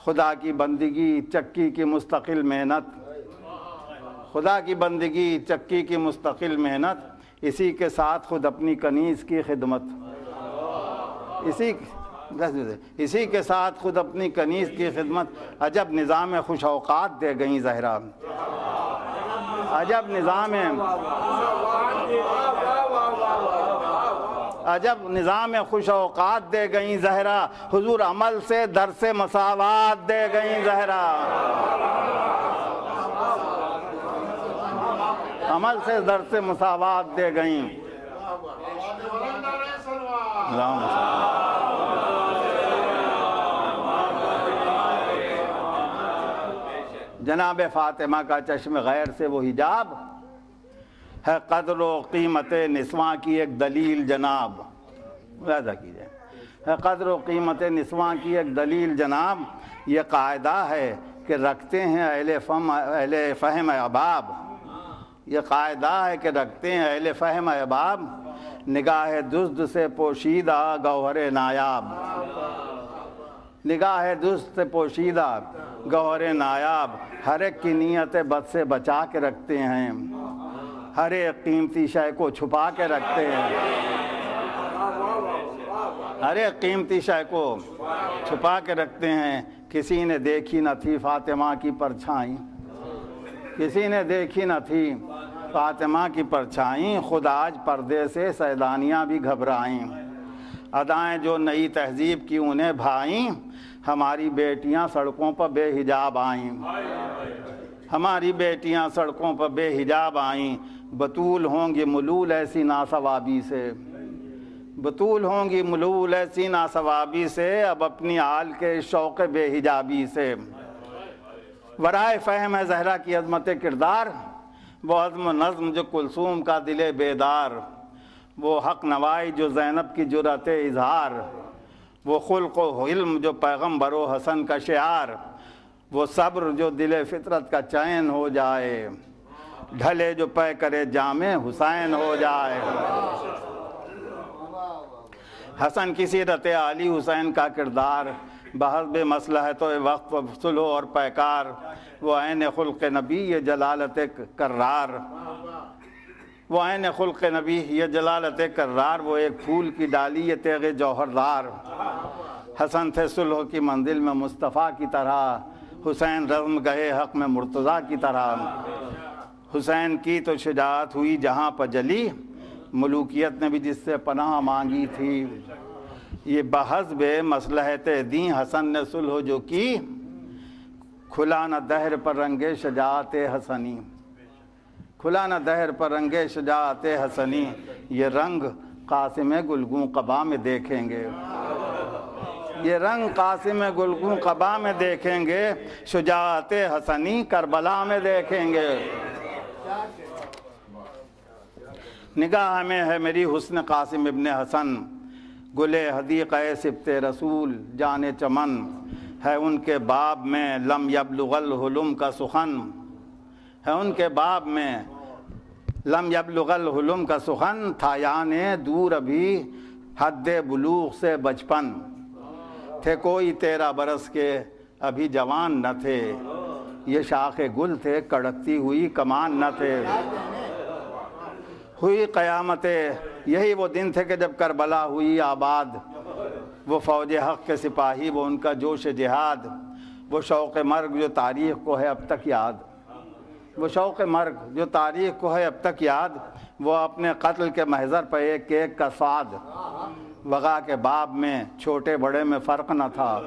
خدا کی بندگی چکی کی مستقل محنت، خدا کی بندگی چکی کی مستقل محنت، اسی کے ساتھ خود اپنی کنیز کی خدمت، اسی کے ساتھ خود اپنی کنیز کی خدمت۔ عجب نظام خوش اوقات دے گئیں زہرا، عجب نظام خوش اوقات دے گئیں زہرا، حضور عمل سے درس مساوات دے گئیں زہرا، عمل سے درس مساوات دے گئیں۔ جناب فاطمہ کا چشم غیر سے وہ حجاب ہے، قدر و قیمت نسواں کی ایک دلیل جناب، ملاحظہ کیجئے، ہے قدر و قیمت نسواں کی ایک دلیل جناب۔ یہ قاعدہ ہے کہ رکھتے ہیں اہل فہم احباب، یہ قاعدہ ہے کہ رکھتے ہیں اہل فہم احباب، نگاہ دزد سے پوشیدہ گوہر نایاب، نگاہ دزد سے پوشیدہ گوہر نایاب، ہر ایک کی نیت بد سے بچا کے رکھتے ہیں، ہر ایک قیمتی شے کو چھپا کے رکھتے ہیں، ہر ایک قیمتی شے کو چھپا کے رکھتے ہیں۔ کسی نے دیکھی نہ تھی فاطمہ کی پرچھائیں، کسی نے دیکھی نہ تھی فاطمہ کی پرچھائیں، خود آج پردے سے سیدانیاں بھی گھبرائیں، ادائیں جو نئی تہذیب کی انہیں بھائیں، ہماری بیٹیاں سڑکوں پر بے حجاب آئیں، ہماری بیٹیاں سڑکوں پر بے حجاب آئیں، بطول ہوں گی ملول ایسی ناثوابی سے، بطول ہوں گی ملول ایسی ناثوابی سے، اب اپنی آل کے شوق بے حجابی سے۔ ورائے فہم ہے زہرا کی عظمت کردار، وہ عزم و نظم جو کلثوم کا دل بیدار، وہ حق نوائی جو زینب کی جرأت اظہار، وہ خلق و علم جو پیغمبر و حسن کا شعار، وہ صبر جو دل فطرت کا چین ہو جائے، ڈھلے جو پے کرے جامع حسین ہو جائے۔ حسن کی سیرت عالی حسین کا کردار، بحسب مصلحت وقت و صلح اور پیکار، وہ عین خلق نبی یہ جلالت کرار، وہ عین خلق نبی یہ جلالت کرار، وہ ایک پھول کی ڈالی یہ تیغ جوہردار۔ حسن تھے صلح کی منزل میں مصطفیٰ کی طرح، حسین رزم گئے حق میں مرتضیٰ کی طرح، حسین کی تو شجاعت ہوئی جہاں پر جلی، ملوکیت نے بھی جس سے پناہ مانگی تھی، یہ بحسب مصلحت دین حسن نے صلح جو کی، کھلا نہ دہر پر رنگ شجاعت حسنی، کھلا نہ دہر پر رنگ شجاعت حسنی، یہ رنگ قاسم گلگوں قبا میں دیکھیں گے، یہ رنگ قاسم گلگوں قبا میں دیکھیں گے، شجاعت حسنی کربلا میں دیکھیں گے۔ نگاہ میں ہے میری حسن قاسم ابن حسن، گلے حدیقہ سبت رسول جان چمن، ہے ان کے باب میں لم یبلغ الحلم کا سخن، ہے ان کے باب میں لم یبلغ الحلم کا سخن، تھا یعنی دور ابھی حد بلوغ سے بچپن، تھے کوئی 13 برس کے ابھی جوان نہ تھے، یہ شاخ گل تھے کڑکتی ہوئی کمان نہ تھے، ہوئی قیامت، یہی وہ دن تھے کہ جب کربلا ہوئی آباد، وہ فوج حق کے سپاہی، وہ ان کا جوش جہاد، وہ شوق مرگ جو تاریخ کو ہے اب تک یاد، وہ شوق مرگ جو تاریخ کو ہے اب تک یاد، وہ اپنے قتل کے محضر پر ایک ایک کا سواد، وغا کے باب میں چھوٹے بڑے میں فرق نہ تھا،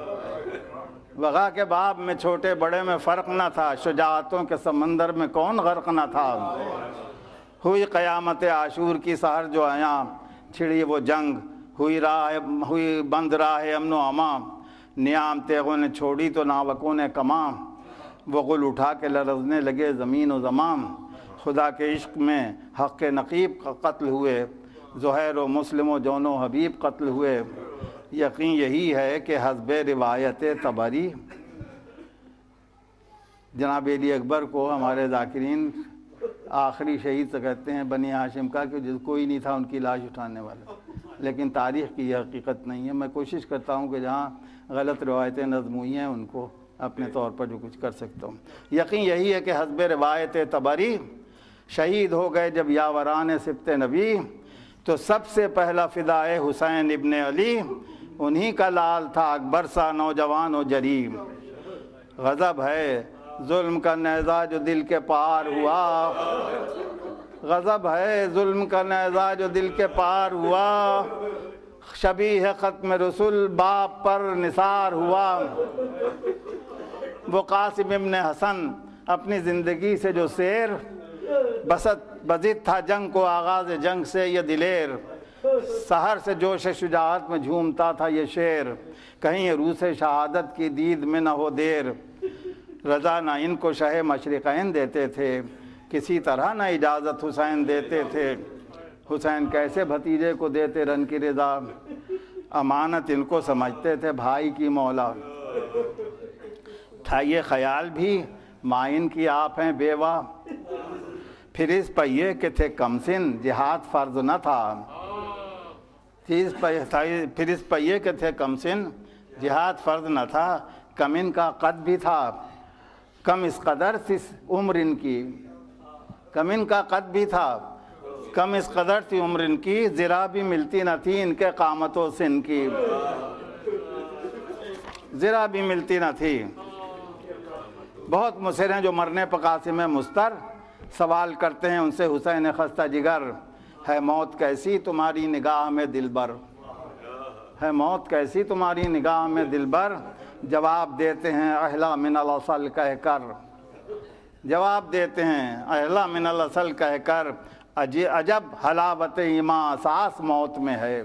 وغا کے باب میں چھوٹے بڑے میں فرق نہ تھا، شجاعتوں کے سمندر میں کون غرق نہ تھا۔ ہوئی قیامت عاشور کی سحر جو آیا، چھڑی وہ جنگ، ہوئی بند راہ امن و امان، نیام تیغوں نے چھوڑی تو ناوکوں نے کماں، وہ غل اٹھا کے لرزنے لگے زمین و زمان۔ خدا کے عشق میں حق کے نقیب قتل ہوئے، زہیر و مسلم و جون و حبیب قتل ہوئے۔ یقین یہی ہے کہ حسب روایت طبری، جناب علی اکبر کو ہمارے ذاکرین آخری شہید سے کہتے ہیں بنی ہاشم کا، کہ کوئی نہیں تھا ان کی لاش اٹھانے والا، لیکن تاریخ کی یہ حقیقت نہیں ہے۔ میں کوشش کرتا ہوں کہ جہاں غلط روایتیں نظم ہوئی ہیں ان کو اپنے طور پر جو کچھ کر سکتا ہوں۔ یقین یہی ہے کہ حسب روایت طبری، شہید ہو گئے جب یاوران سبط نبی، تو سب سے پہلا فدائے حسین ابن علی، انہی کا لال تھا اکبر سا نوجوان و جری۔ غضب ہے ظلم کا نیزہ جو دل کے پار ہوا، غضب ہے ظلم کا نیزہ جو دل کے پار ہوا، شبیہ ختم رسول باپ پر نثار ہوا۔ وہ قاسم ابن حسن اپنی زندگی سے جو سیر، بزد تھا جنگ کو آغاز جنگ سے یہ دلیر، سحر سے جوش شجاعت میں جھومتا تھا یہ شیر، کہیں عروس شہادت کی دید میں نہ ہو دیر۔ رضا نہ ان کو شہ مشرقین دیتے تھے، کسی طرح نہ اجازت حسین دیتے تھے، حسین کیسے بھتیجے کو دیتے رن کی رضا، امانت ان کو سمجھتے تھے بھائی کی مولا۔ تھا یہ خیال بھی مائن کی آپ ہیں بیوہ، پھر اس پہیے کہ تھے کم سن جہاد فرض نہ تھا، پھر اس پہیے کہ تھے کم سن جہاد فرض نہ تھا، کم ان کا قد بھی تھا، کم اس قدر سی عمر ان کی، کم ان کا قد بھی تھا، کم اس قدر سی عمر ان کی، ذرا بھی ملتی نہ تھی ان کے قامت و سن کی، ذرا بھی ملتی نہ تھی۔ بہت مصر ہیں جو مرنے پر قاسم مستر، سوال کرتے ہیں ان سے حسین خستہ جگر، ہے موت کیسی تمہاری نگاہ میں دلبر، ہے موت کیسی تمہاری نگاہ میں دلبر، جواب دیتے ہیں اہلا من الاصل کہہ کر، جواب دیتے ہیں اہلا من الاصل کہہ کر، عجب حلاوت ایماں احساس موت میں ہے،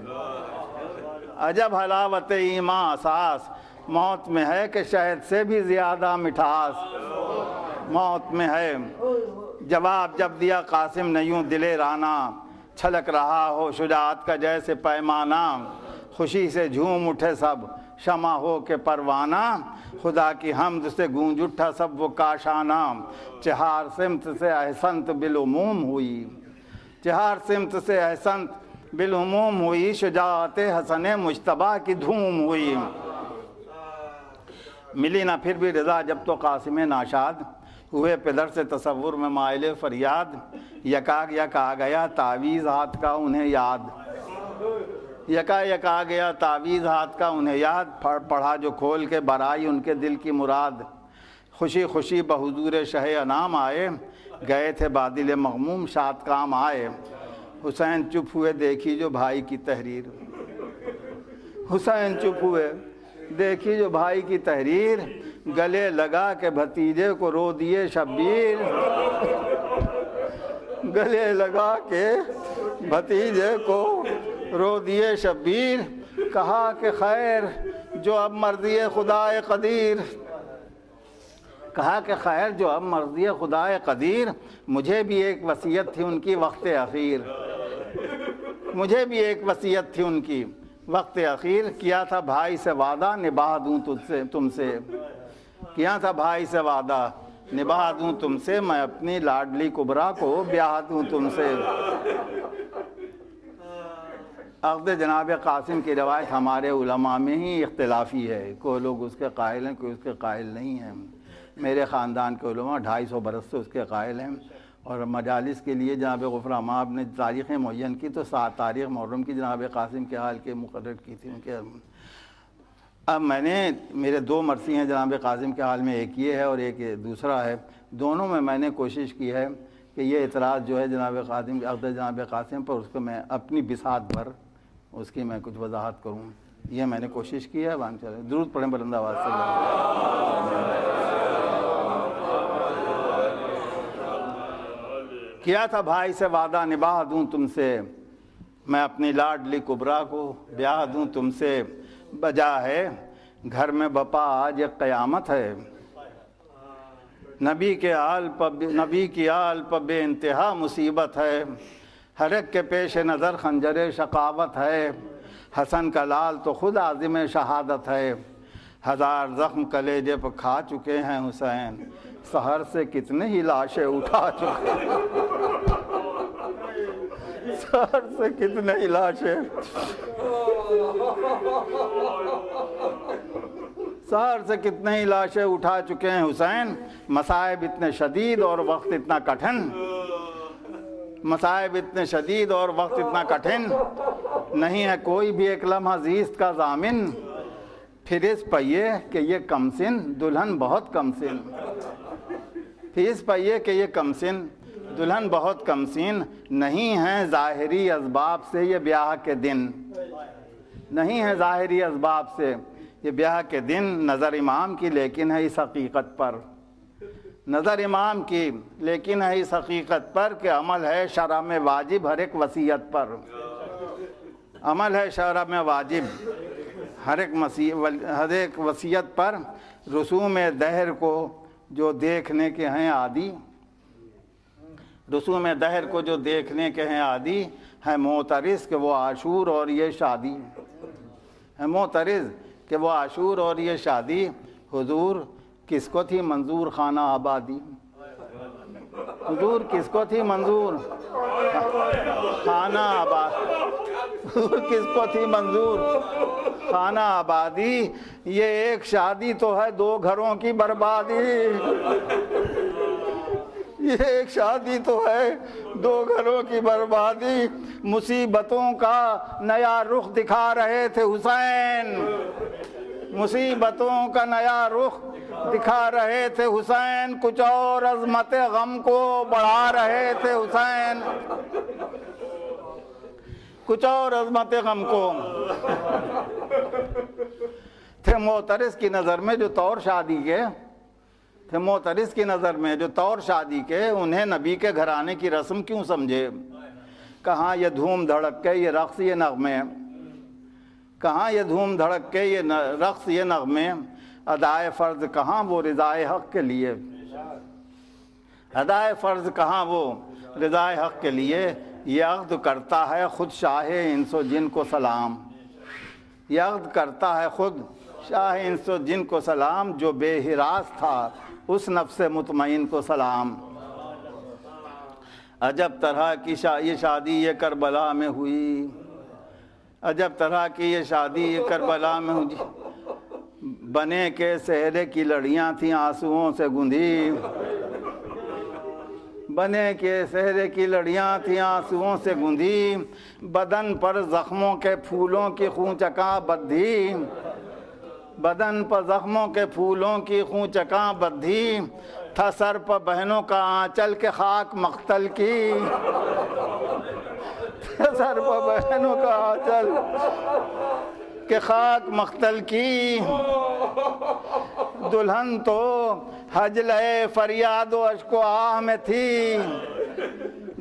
عجب حلاوت ایماں احساس موت میں ہے، کہ شہد سے بھی زیادہ مٹھاس موت میں ہے۔ جواب جب دیا قاسم نے یوں دلے رانا، چھلک رہا ہو شجاعت کا جیسے پیمانہ، خوشی سے جھوم اٹھے سب شمع ہو کے پروانہ، خدا کی حمد سے گونج اٹھا سب وہ کاشانہ، چہار سمت سے احسنت بالعموم ہوئی، چہار سمت سے احسنت بالعموم ہوئی، شجاعت حسن مجتبیٰ کی دھوم ہوئی۔ ملی نہ پھر بھی رضا جب تو قاسم ناشاد، ہوئے پدر سے تصور میں مائل فریاد، یکا یک آ گیا تعویذ ہاتھ کا انہیں یاد، یکا یک آ گیا تعویذ ہاتھ کا انہیں یاد، پڑھا جو کھول کے برائی ان کے دل کی مراد، خوشی خوشی بحضور شہ انام آئے، گئے تھے بادل مغموم شاد کام آئے، حسین چپ ہوئے دیکھی جو بھائی کی تحریر، حسین چپ ہوئے دیکھی جو بھائی کی تحریر، گلے لگا کہ بھتیجے کو رو دیے شبیر، گلے لگا کہ بھتیجے کو رو دیے شبیر، کہا کہ خیر جو اب مرضی خدائے قدیر، کہا کہ خیر جو اب مرضی خدائے قدیر، مجھے بھی ایک وصیت تھی ان کی وقت اخیر، مجھے بھی ایک وصیت تھی ان کی وقت اخیر، کیا تھا بھائی سے وعدہ نبھا دوں تم سے، کیا تھا بھائی سے وعدہ نبھا دوں تم سے، میں اپنی لاڈلی کبرا کو بیاہ دوں تم سے۔ عقد جناب قاسم کی روایت ہمارے علماء میں ہی اختلافی ہے، کوئی لوگ اس کے قائل ہیں کوئی اس کے قائل نہیں ہیں۔ میرے خاندان کے علماء 250 برس سے اس کے قائل ہیں، اور مجالس کے لیے جناب غفر احمد نے تاریخیں معین کی تو 7 تاریخ محرم کی جناب قاسم کے حال کے مقرر کی تھی ان کے۔ اب میں نے میرے 2 مرثی ہیں جناب قاسم کے حال میں، ایک یہ ہے اور ایک دوسرا ہے، دونوں میں نے کوشش کی ہے کہ یہ اعتراض جو ہے جناب قاسم عقد جناب قاسم پر، اس کو میں اپنی بساط بھر اس کی میں کچھ وضاحت کروں۔ یہ میں نے کوشش کی ہے. درود پڑھیں بلند آواز سے. کیا تھا بھائی سے وعدہ نبھا دوں تم سے، میں اپنی لاڈلی کبرا کو بیاہ دوں تم سے. بجا ہے گھر میں بپا آج ایک قیامت ہے، نبی کی آل پر بے انتہا مصیبت ہے. ہر ایک کے پیش نظر خنجر شقاوت ہے، حسن کا لال تو خود عازم شہادت ہے. ہزار زخم کلیجے پر کھا چکے ہیں حسین، سحر سے کتنے ہی لاشیں اٹھا چکے ہیں. سحر سے کتنے ہی لاشیں، سحر سے کتنے ہی لاشیں اٹھا چکے ہیں حسین. مصائب اتنے شدید اور وقت اتنا کٹھن، مصائب اتنے شدید اور وقت اتنا کٹھن، نہیں ہے کوئی بھی ایک لمحہ زیست کا ضامن. پھر اس پہ یہ کہ یہ کم سن دلہن بہت کم سن، پھر اس پہ یہ کہ یہ کم سن دلہن بہت کم سن. نہیں ہیں ظاہری اسباب سے یہ بیاہ کے دن، نہیں ہیں ظاہری اسباب سے یہ بیاہ کے دن. نظر امام کی لیکن ہے اس حقیقت پر، نظر امام کی لیکن ہے اس حقیقت پر کہ عمل ہے شرع میں واجب ہر ایک وصیت پر. عمل ہے شرع میں واجب ہر ایک وصیت پر. رسوم دہر کو جو دیکھنے کے ہیں عادی، رسوم دہر کو جو دیکھنے کے ہیں عادی، ہے معترض کہ وہ عاشور اور یہ شادی، ہے معترض کہ وہ عاشور اور یہ شادی. حضور کس کو تھی منظور خانہ آبادی، حضور کس کو تھی منظور خانہ آبادی، حضور کس کو تھی منظور خانہ آبادی. یہ ایک شادی تو ہے دو گھروں کی بربادی، یہ ایک شادی تو ہے دو گھروں کی بربادی. مصیبتوں کا نیا رخ دکھا رہے تھے حسین، مصیبتوں کا نیا رخ دکھا رہے تھے حسین. کچھ اور عظمت غم کو بڑھا رہے تھے حسین، کچھ اور عظمت غم کو. تھے معترض کی نظر میں جو طور شادی کے، تھے معترض کی نظر میں جو طور شادی کے، انہیں نبی کے گھرانے کی رسم کیوں سمجھے. کہاں یہ دھوم دھڑک کے یہ رقص یہ نغمے، کہاں یہ دھوم دھڑک کے یہ رقص یہ نغمے. ادائے فرض کہاں وہ رضائے حق کے لیے، ادائے فرض کہاں وہ رضائے حق کے لیے. یہ عقد کرتا ہے خود شاہ انس و جن کو سلام، یہ عقد کرتا ہے خود شاہ انس و جن کو سلام. جو بے ہراس تھا اس نفس مطمئن کو سلام. عجب طرح کی یہ شادی یہ کربلا میں ہوئی، عجب طرح کی یہ شادی یہ کربلا میں ہوئی. بنے کے صحرے کی لڑیاں تھیں آنسوؤں سے گندھی، بنے کے صحرے کی لڑیاں تھیں آنسوؤں سے گندھی. بدن پر زخموں کے پھولوں کی خون چکاں بدھی، بدن پر زخموں کے پھولوں کی خون چکاں بدھی. تھا سر پر بہنوں کا آنچل کے خاک مقتل کی، تھا سر پر بہنوں کا آنچل کے خاک مقتل کی. دلہن تو حجلے فریاد و اشک و آہ میں تھی،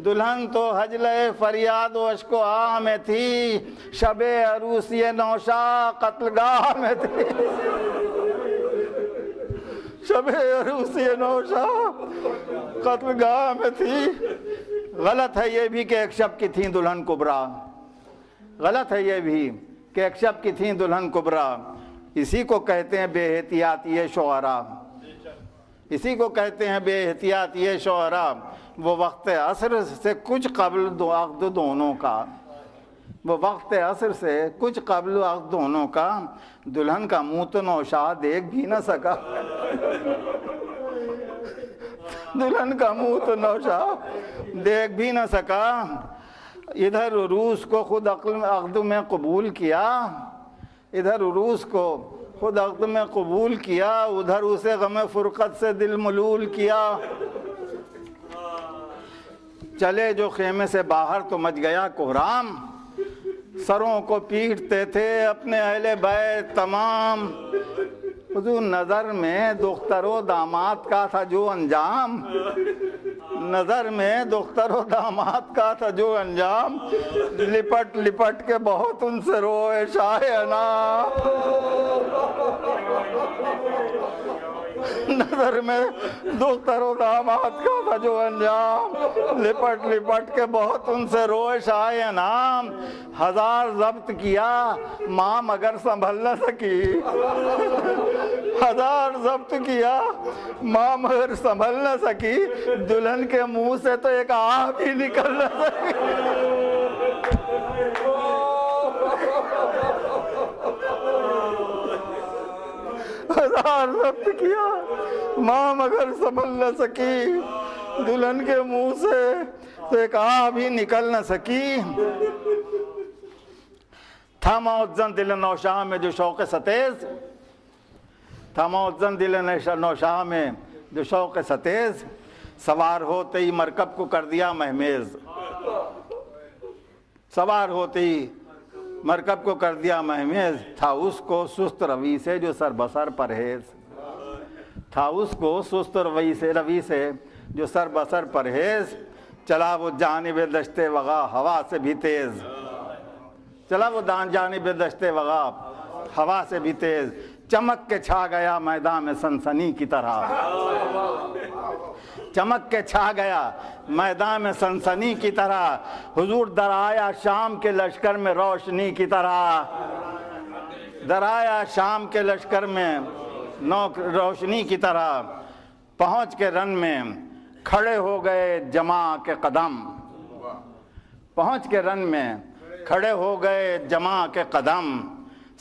دلہن تو حجلے فریاد و اشک و آہ میں تھی. شب عروسی نوشا قتل گاہ میں تھی، شب عروسی نوشا قتل گاہ میں تھی. غلط ہے یہ بھی کہ ایک شب کی تھیں دلہن کبرا، غلط ہے یہ بھی کہ ایک شب کی تھیں دلہن کبرا. اسی کو کہتے ہیں بے احتیاطی شعراء، اسی کو کہتے ہیں بے احتیاطی شعراء. وہ وقت عصر سے کچھ قبل عقد دونوں کا، وہ وقت عصر سے کچھ قبل عقد دونوں کا. دلہن کا منہ تو نوشا دیکھ بھی نہ سکا، دلہن کا منہ تو نوشا دیکھ بھی نہ سکا. ادھر عروس کو خود عقد میں قبول کیا، ادھر عروس کو خود عقد میں قبول کیا، ادھر اسے غم فرقت سے دل ملول کیا. چلے جو خیمے سے باہر تو مچ گیا کوہرام، سروں کو پیٹتے تھے اپنے اہل بیت تمام۔ حضور نظر میں دختر و داماد کا تھا جو انجام، نظر میں دختر و داماد کا تھا جو انجام، لپٹ لپٹ کے بہت ان سے روئے شاہ انام۔ نظر میں دختر و داماد کا تھا جو انجام، لپٹ لپٹ کے بہت ان سے روئے شاہ انام۔ ہزار ضبط کیا ماں مگر سنبھل نہ سکی، ہزار ضبط کیا ماں مگر سنبھل نہ سکی، دلہن کے منہ سے تو ایک آہ بھی نکل نہ سکی۔ ہزار ضبط کیا ماں مگر سنبھل نہ سکی، دلہن کے منہ سے تو ایک آہ بھی نکل نہ سکی۔ تھا معزن دل نوشاہ میں جو شوق ستیز، تھا معزن دل نوشاہ میں جو شوق ستیز، سوار ہوتے ہی مرکب کو کر دیا مہمیز، سوار ہوتے ہی مرکب کو کر دیا مہمیز۔ تھا اس کو سست روی سے جو سر بسر پرہیز، تھا اس کو سست روی سے جو سر بسر پرہیز، چلا وہ جانب دشت وغا ہوا سے بھی تیز، چلا وہ جانب دشت وغا ہوا سے بھی تیز، چمک کے چھا گیا میدان میں سنسنی کی طرح، چمک کے چھا گیا میدان میں سنسنی کی طرح، حضور درایا شام کے لشکر میں روشنی کی طرح، درایا شام کے لشکر میں روشنی کی طرح، پہنچ کے رن میں کھڑے ہو گئے جماع کے قدم، پہنچ کے رن میں کھڑے ہو گئے جماع کے قدم،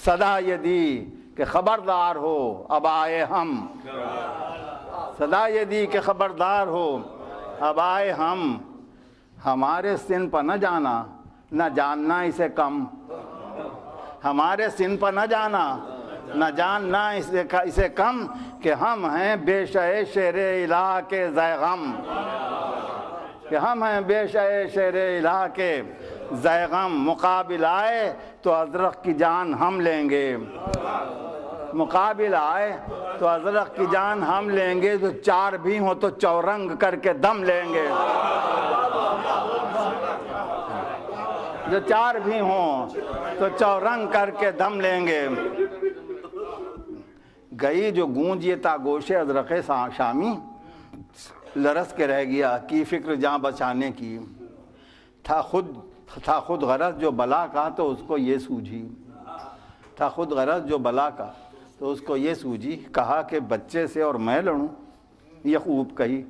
صدا یہ دی کہ خبردار ہو اب آئے ہم، صدا یہ دی کہ خبردار ہو اب آئے ہم، ہمارے سن پر نہ جانا نہ جاننا اسے کم، ہمارے سن پر نہ جانا نہ جاننا اسے کم، کہ ہم ہیں بے شے شیر الہ کے ذے غم، کہ ہم ہیں بے شے شیر الہ کے ذے غم، مقابل آئے تو ازرق کی جان ہم لیں گے، مقابل آئے تو ازرق کی جان ہم لیں گے، جو چار بھی ہوں تو چورنگ کر کے دم لیں گے، جو چار بھی ہوں تو چورنگ کر کے دم لیں گے۔ گئی جو گونج یہ تاگوش ازرق شامی، لرز کے رہ گیا کی فکر جاں بچانے کی، تھا خود غرض جو بلا کا تو اس کو یہ سوجھی، تھا خود غرض جو بلا کا تو اس کو یہ سوجھی، کہا کہ بچے سے اور میں لڑوں یہ خوب کہی،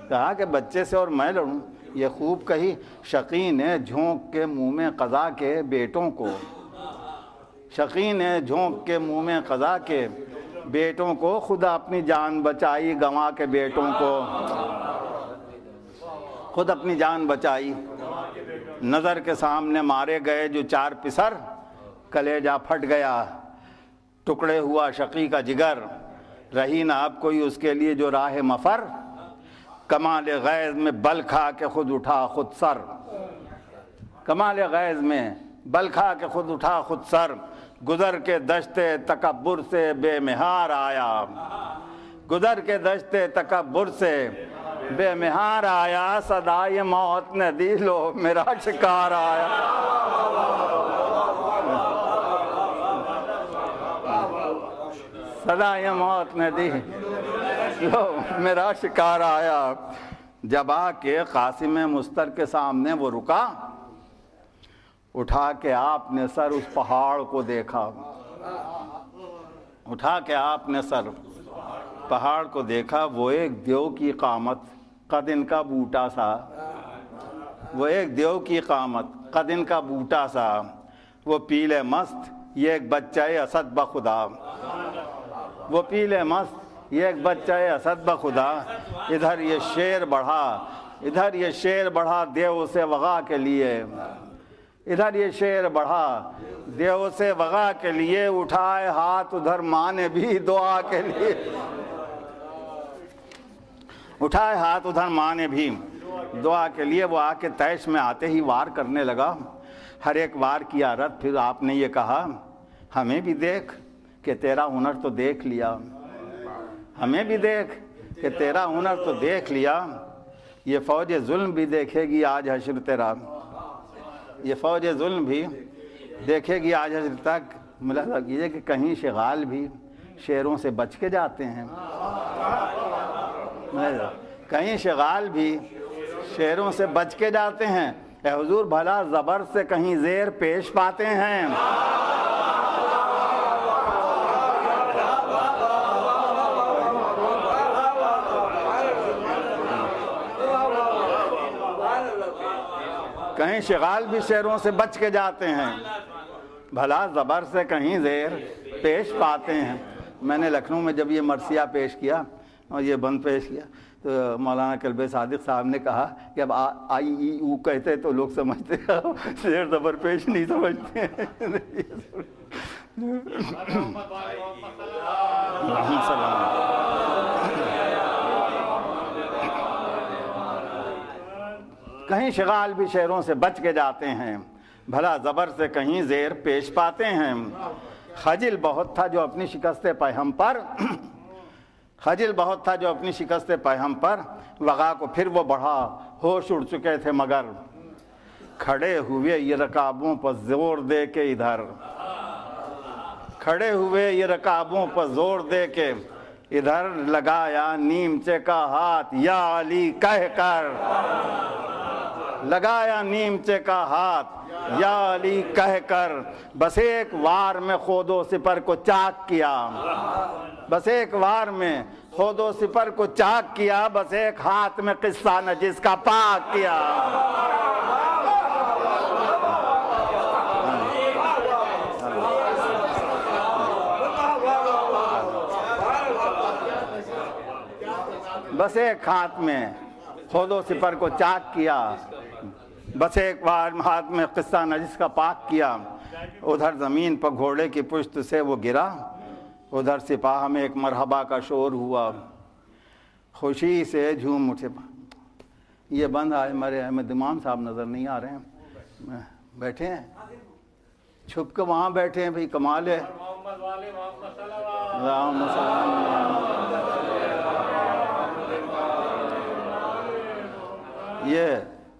کہا کہ بچے سے اور میں لڑوں یہ خوب کہی، شقی نے جھونک کے منہ میں قضا کے بیٹوں کو، شقی نے جھونک کے منہ میں قضا کے بیٹوں کو، خدا اپنی جان بچائی گنوا کے بیٹوں کو، خود اپنی جان بچائی، نظر کے سامنے مارے گئے جو چار پسر، کلیجہ پھٹ گیا ٹکڑے ہوا شقی کا جگر، رہی نہ اب کوئی اس کے لیے جو راہ مفر، کمال غیظ میں بل کھا کے خود اٹھا خود سر، کمال غیظ میں بل کھا کے خود اٹھا خود سر، گزر کے دشت تکبر سے بے مہار آیا، گزر کے دشت تکبر سے بے مہار آیا، صدائے موت نے دی لو میرا شکار آیا، صدائے موت نے دی لو میرا شکار آیا، جب آ کے قاسم مستر کے سامنے وہ رکا، اٹھا کے آپ نے سر اس پہاڑ کو دیکھا، اٹھا کے آپ نے سر پہاڑ کو دیکھا، وہ ایک دیو کی قامت قد ان کا بوٹا سا، وہ ایک دیو کی قامت قد ان کا بوٹا سا، وہ پیلے مست یہ ایک بچہ اسد بخدا، وہ پیلے مست یہ ایک بچہ اسد بخدا، ادھر یہ شیر بڑھا، ادھر یہ شیر بڑھا دیو سے وغا کے لیے، ادھر یہ شیر بڑھا دیو سے وغا کے لیے، اٹھائے ہاتھ ادھر ماں نے بھی دعا کے لیے، اٹھائے ہاتھ ادھر ماں نے بھی دعا کے لیے، وہ آ کے تیش میں آتے ہی وار کرنے لگا، ہر ایک وار کیا رد، پھر آپ نے یہ کہا ہمیں بھی دیکھ کہ تیرا ہنر تو دیکھ لیا، ہمیں بھی دیکھ کہ تیرا ہنر تو دیکھ لیا، یہ فوج ظلم بھی دیکھے گی آج حشر تیرا، یہ فوج ظلم بھی دیکھے گی آج حشر تک۔ ملاحظہ کیجیے کہ کہیں شغال بھی شیروں سے بچ کے جاتے ہیں، کہیں شغال بھی شیروں سے بچ کے جاتے ہیں، اے حضور بھلا زبر سے کہیں زیر پیش پاتے ہیں۔ کہیں شغال بھی شیروں سے بچ کے جاتے ہیں، بھلا زبر سے کہیں زیر پیش پاتے ہیں۔ میں نے لکھنؤ میں جب یہ مرثیہ پیش کیا اور یہ بند پیش کیا تو مولانا کلب صادق صاحب نے کہا کہ اب آئی ای او کہتے تو لوگ سمجھتے ہیں، شیر زبر پیش نہیں سمجھتے ہیں۔ کہیں شغال بھی شیروں سے بچ کے جاتے ہیں، بھلا زبر سے کہیں زیر پیش پاتے ہیں۔ خجل بہت تھا جو اپنی شکست پیہم پر، خجل بہت تھا جو اپنی شکست پیہم پر، وغا کو پھر وہ بڑھا، ہوش اڑ چکے تھے مگر کھڑے ہوئے یہ رکابوں پر زور دے کے ادھر، کھڑے ہوئے یہ رکابوں پر زور دے کے ادھر، لگایا نیمچے کا ہاتھ یا علی کہہ کر، لگایا نیمچے کا ہاتھ یا علی کہہ کر، بس ایک وار میں خود و سپر کو چاک کیا، بس ایک وار میں خود و سپر کو چاک کیا، بس ایک ہاتھ میں قصہ نجس کا پاک کیا۔ بس ایک ہاتھ میں خود و سپر کو چاک کیا، بس ایک بار ہاتھ میں قصہ نجس کا پاک کیا، ادھر زمین پر گھوڑے کی پشت سے وہ گرا، ادھر سپاہ میں ایک مرحبا کا شور ہوا، خوشی سے جھوم اٹھے۔ یہ بند آئے ہمارے احمد امام صاحب نظر نہیں آ رہے ہیں، بیٹھے ہیں چھپ کے وہاں بیٹھے ہیں، بھئی کمال ہے۔ یہ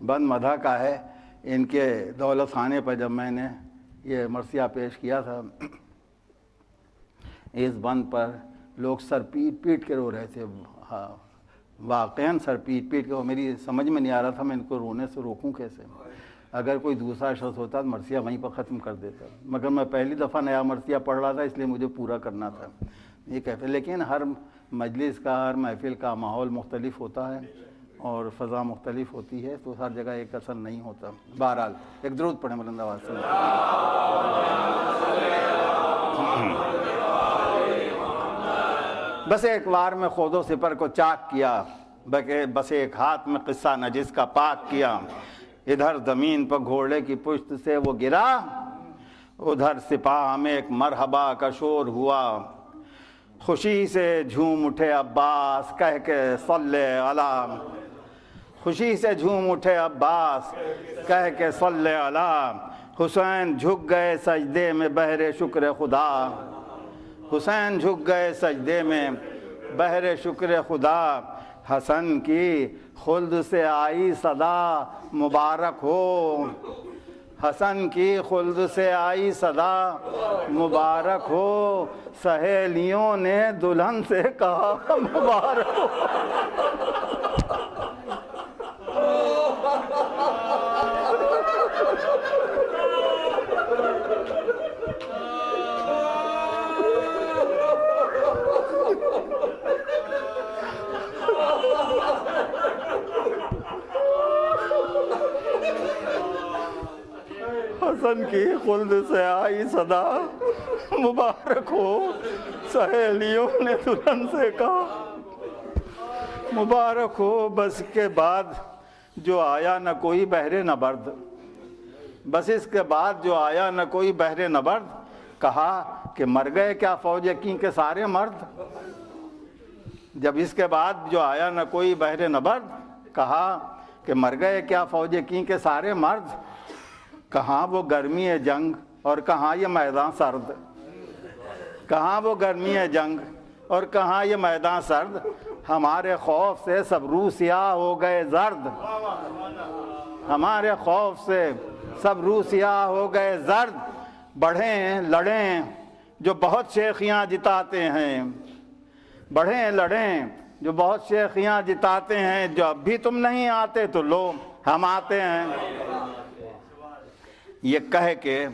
بند مدح کا ہے، ان کے دولت خانے پر جب میں نے یہ مرثیہ پیش کیا تھا، اس بند پر لوگ سر پیٹ پیٹ کے رو رہے تھے، واقعاً سر پیٹ پیٹ کے، میری سمجھ میں نہیں آ رہا تھا میں ان کو رونے سے روکوں کیسے۔ اگر کوئی دوسرا شخص ہوتا تو مرثیہ وہیں پر ختم کر دیتا، مگر میں پہلی دفعہ نیا مرثیہ پڑھ رہا تھا، اس لیے مجھے پورا کرنا تھا یہ کہتے۔ لیکن ہر مجلس کا، ہر محفل کا ماحول مختلف ہوتا ہے اور فضا مختلف ہوتی ہے، تو ہر جگہ ایک اثر نہیں ہوتا۔ بہرحال ایک درود پڑھیں بلند آواز سے۔ بس ایک وار میں خود و سپر کو چاک کیا، بس ایک ہاتھ میں قصہ نجس کا پاک کیا، ادھر زمین پر گھوڑے کی پشت سے وہ گرا، ادھر سپاہ میں ایک مرحبا کا شور ہوا، خوشی سے جھوم اٹھے عباس کہہ کے صلی علی، خوشی سے جھوم اٹھے عباس کہہ کے صلی علی، حسین جھک گئے سجدے میں بہر شکر خدا، حسین جھک گئے سجدے میں بہر شکر خدا، حسن کی خلد سے آئی صدا مبارک ہو، حسن کی خلد سے آئی صدا مبارک ہو، سہیلیوں نے دلہن سے کہا مبارک ہو۔ حسن کی خلد سے آئی صدا مبارک ہو، سہیلیوں نے دلہن سے کہا مبارک ہو، بس کے بعد جو آیا نہ کوئی بحر نبرد، بس اس کے بعد جو آیا نہ کوئی بحر نبرد، کہا کہ مر گئے کیا فوج یقین کے سارے مرد، جب اس کے بعد جو آیا نہ کوئی بحر نبرد، کہا کہ مر گئے کیا فوج یقین کے سارے مرد، کہاں وہ گرمی ہے جنگ اور کہاں یہ میدان سرد، کہاں وہ گرمی ہے جنگ اور کہاں یہ میدان سرد، ہمارے خوف سے سب روح سیاہ ہو گئے زرد، ہمارے خوف سے سب روح سیاہ ہو گئے زرد، بڑھیں لڑیں جو بہت شیخیاں جتاتے ہیں، بڑھیں لڑیں جو بہت شیخیاں جتاتے ہیں، جو اب بھی تم نہیں آتے تو لو ہم آتے ہیں۔ یہ کہہ کے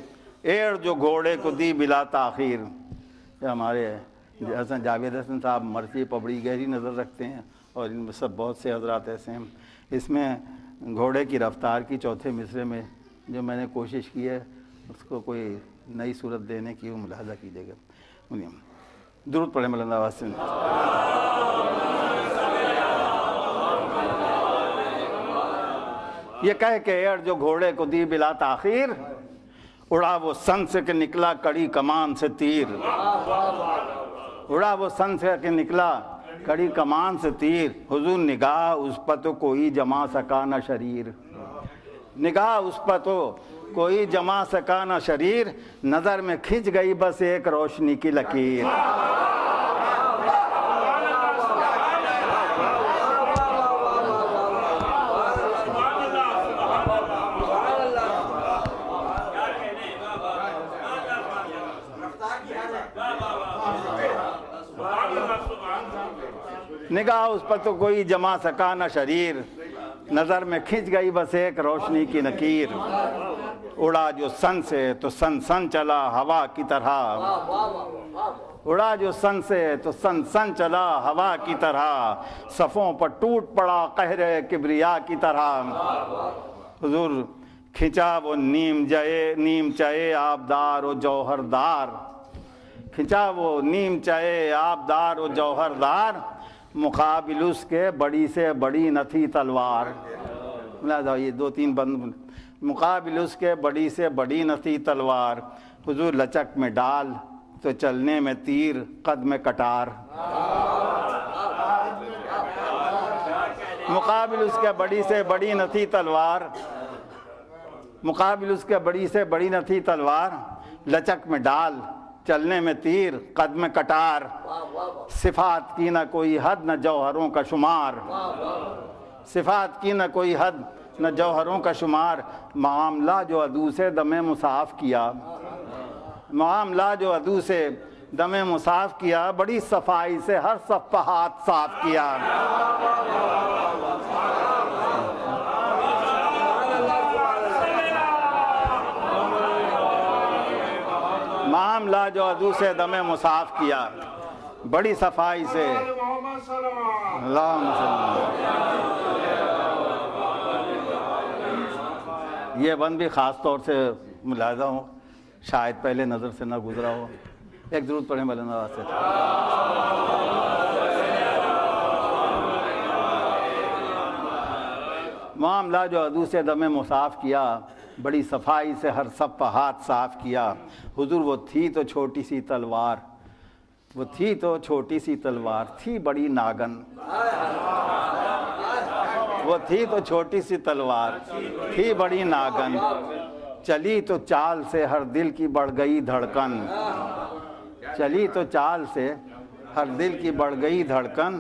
ایڑ جو گھوڑے کو دی بلا تاخیر، ہمارے حسن جاوید حسن صاحب مرثی پبڑی گہری نظر رکھتے ہیں اور ان میں سب بہت سے حضرات ایسے ہیں۔ اس میں گھوڑے کی رفتار کی چوتھے مصرے میں جو میں نے کوشش کی ہے اس کو کوئی نئی صورت دینے کی وہ ملاحظہ کیجیے گا۔ درود پڑھیں مولانا واسن۔ یہ کہہ کے ایڑ جو گھوڑے کو دی بلا تاخیر، اڑا وہ سن سے کہ نکلا کڑی کمان سے تیر، اڑا وہ سن سے کہ نکلا کڑی کمان سے تیر، حضور نگاہ اس پر تو کوئی جما سکا نہ شریر، نگاہ اس پر تو کوئی جما سکا نہ شریر، نظر میں کھنچ گئی بس ایک روشنی کی لکیر۔ نگاہ اس پر تو کوئی جما سکا نہ شریر، نظر میں کھنچ گئی بس ایک روشنی کی لکیر، اڑا جو سن سے تو سن سن چلا ہوا کی طرح، اڑا جو سن سے تو سن سن چلا ہوا کی طرح، صفوں پر ٹوٹ پڑا قہر کبریا کی طرح، حضور کھنچا وہ نیم چائے آبدار و جوہردار، کھنچا وہ نیم چائے آبدار و جوہردار، مقابل اس کے بڑی سے بڑی نہ تھی تلوار، یہ دو تین بند، مقابل اس کے بڑی سے بڑی نہ تھی تلوار، حضور لچک میں ڈال تو چلنے میں تیر قد میں کٹار، مقابل اس کے بڑی سے بڑی نہ تھی تلوار، مقابل اس کے بڑی سے بڑی نہ تھی تلوار، لچک میں ڈال چلنے میں تیر قد میں کٹار، صفات کی نہ کوئی حد نہ جوہروں کا شمار، صفات کی نہ کوئی حد نہ جوہروں کا شمار، معاملہ جو عدو سے دم مصاف کیا، معاملہ جو عدو سے دم مصاف کیا، بڑی صفائی سے ہر صفحات صاف کیا، معاملہ جو عدو سے دم مصاف کیا، بڑی صفائی سے، اللہم صلی۔ یہ بند بھی خاص طور سے ملاحظہ ہو، شاید پہلے نظر سے نہ گزرا ہو، ایک درود پڑھیں مولانا واسط۔ معاملہ جو عدو سے دم مصاف کیا، بڑی صفائی سے ہر صفحات صاف کیا، حضور وہ تھی تو چھوٹی سی تلوار، وہ تھی تو چھوٹی سی تلوار، تھی بڑی ناگن، وہ تھی تو چھوٹی سی تلوار، تھی بڑی ناگن، چلی تو چال سے ہر دل کی بڑھ گئی دھڑکن، چلی تو چال سے ہر دل کی بڑھ گئی دھڑکن،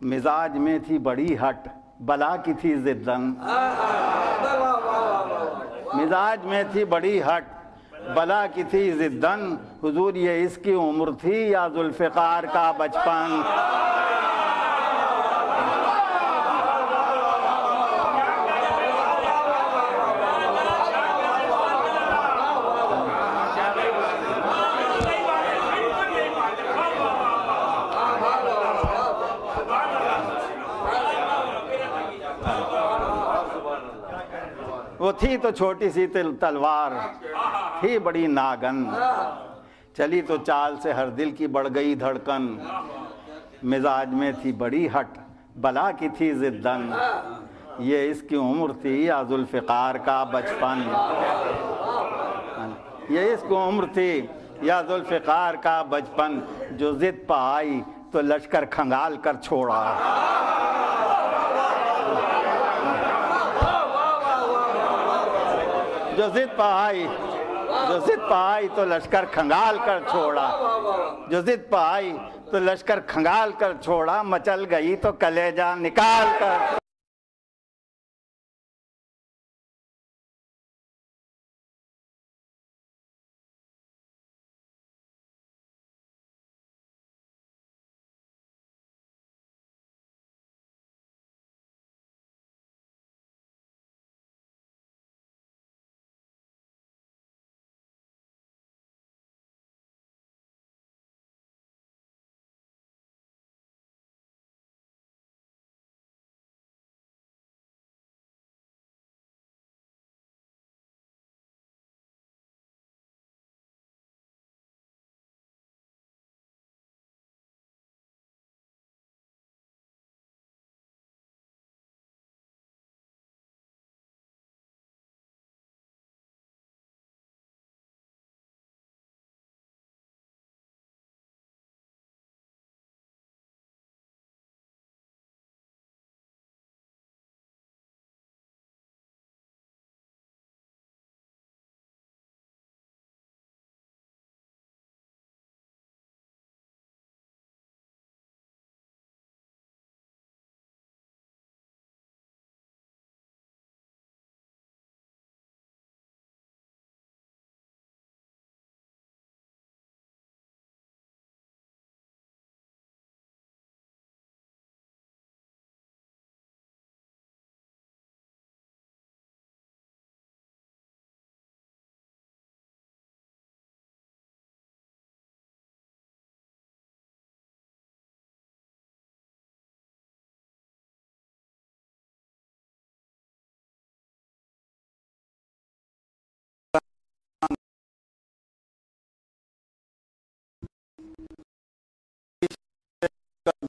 مزاج میں تھی بڑی ہٹ بلا کی تھی ضدن، مزاج میں تھی بڑی ہٹ بلا کی تھی ضدن، حضور یہ اس کی عمر تھی یا ذوالفقار کا بچپن، وہ تھی تو چھوٹی سی تلوار، تھی بڑی ناگن، چلی تو چال سے ہر دل کی بڑھ گئی دھڑکن، مزاج میں تھی بڑی ہٹ بلا کی تھی ضدن، یہ اس کی عمر تھی یا ذوالفقار کا بچپن، یہ اس کی عمر تھی یا ذوالفقار کا بچپن، جو ضد پہ آئی تو لشکر کھنگال کر چھوڑا، جو ضد پہ آئی تو لشکر کھنگال کر چھوڑا، جو ضد پہ آئی تو لشکر کھنگال کر چھوڑا، مچل گئی تو کلیجہ نکال کر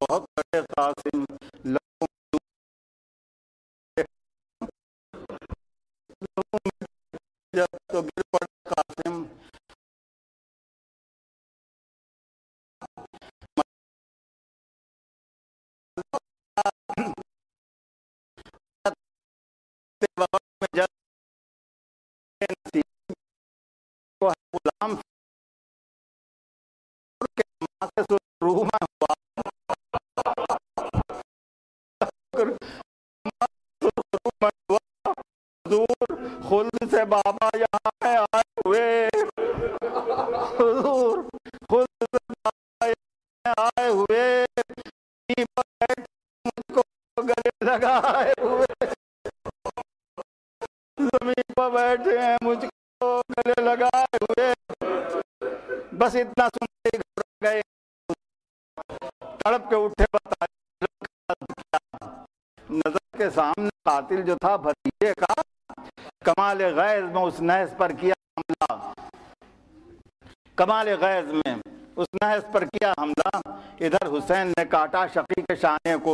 بہت بڑے قاسم جب تو گر پڑ قاسم غلام روح میں ہوا حضور خلد سے بابا یہاں پہ آئے ہوئے، حضور خلد سے بابا یہاں آئے ہوئے، مجھ کو گلے لگائے ہوئے، زمین پر بیٹھے ہیں مجھ کو گلے لگائے ہوئے۔ بس اتنا سنتے ہی گھبرا گئے، تڑپ کے اٹھے، بتائے نظر کے سامنے قاتل جو تھا بھتیجے کا، کمال غیظ میں اس نحس پر کیا حملہ، کمال غیظ میں اس نحس پر کیا حملہ۔ ادھر حسین نے کاٹا شقی کے شانے کو،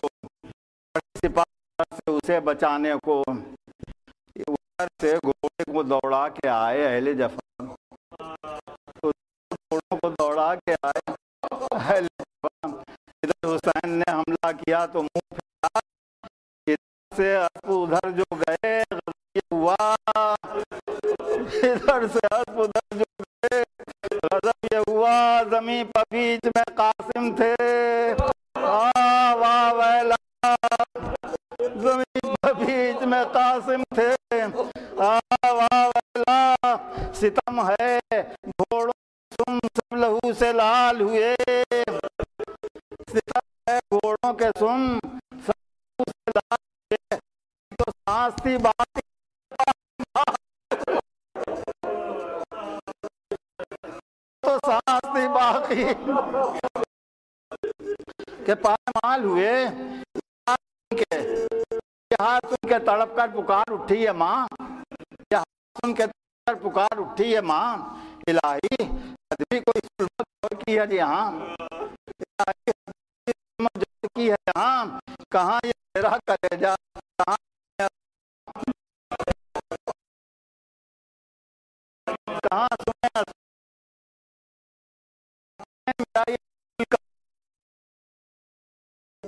سپاہ سے اسے بچانے کو، ادھر سے گھوڑے کو دوڑا کے آئے اہل جفا، گھوڑوں کو دوڑا کے آئے اہل جفا۔ ادھر حسین نے حملہ کیا تو منہ پھیرا، ادھر سے اسب ادھر جو گئے غضب یہ ہوا، ادھر سے اسب ادھر جو گئے غضب یہ ہوا، زمین پر بیچ میں قاسم تھے، واہ ویلا، زمین پر بیچ میں قاسم تھے، واہ ویلا، ستم ہے گھوڑوں سم سب لہو سے لال ہوئے، ستم ہے گھوڑوں کے سم سب لہو سے لال ہوئے، تو سانس تھی باقی، تو سانس تھی باقی کہ پامال ہوئے، یہاں سن کے تڑپ کر پکار اٹھی ہے ماں، یہاں سن کے تڑپ کر پکار اٹھی ہے ماں، الہی ادبی کوئی ظلمت اور کی ہے یہاں، الہی ظلمت جو کی ہے یہاں، کہاں یہ تیرا کلیجہ، کہاں سنے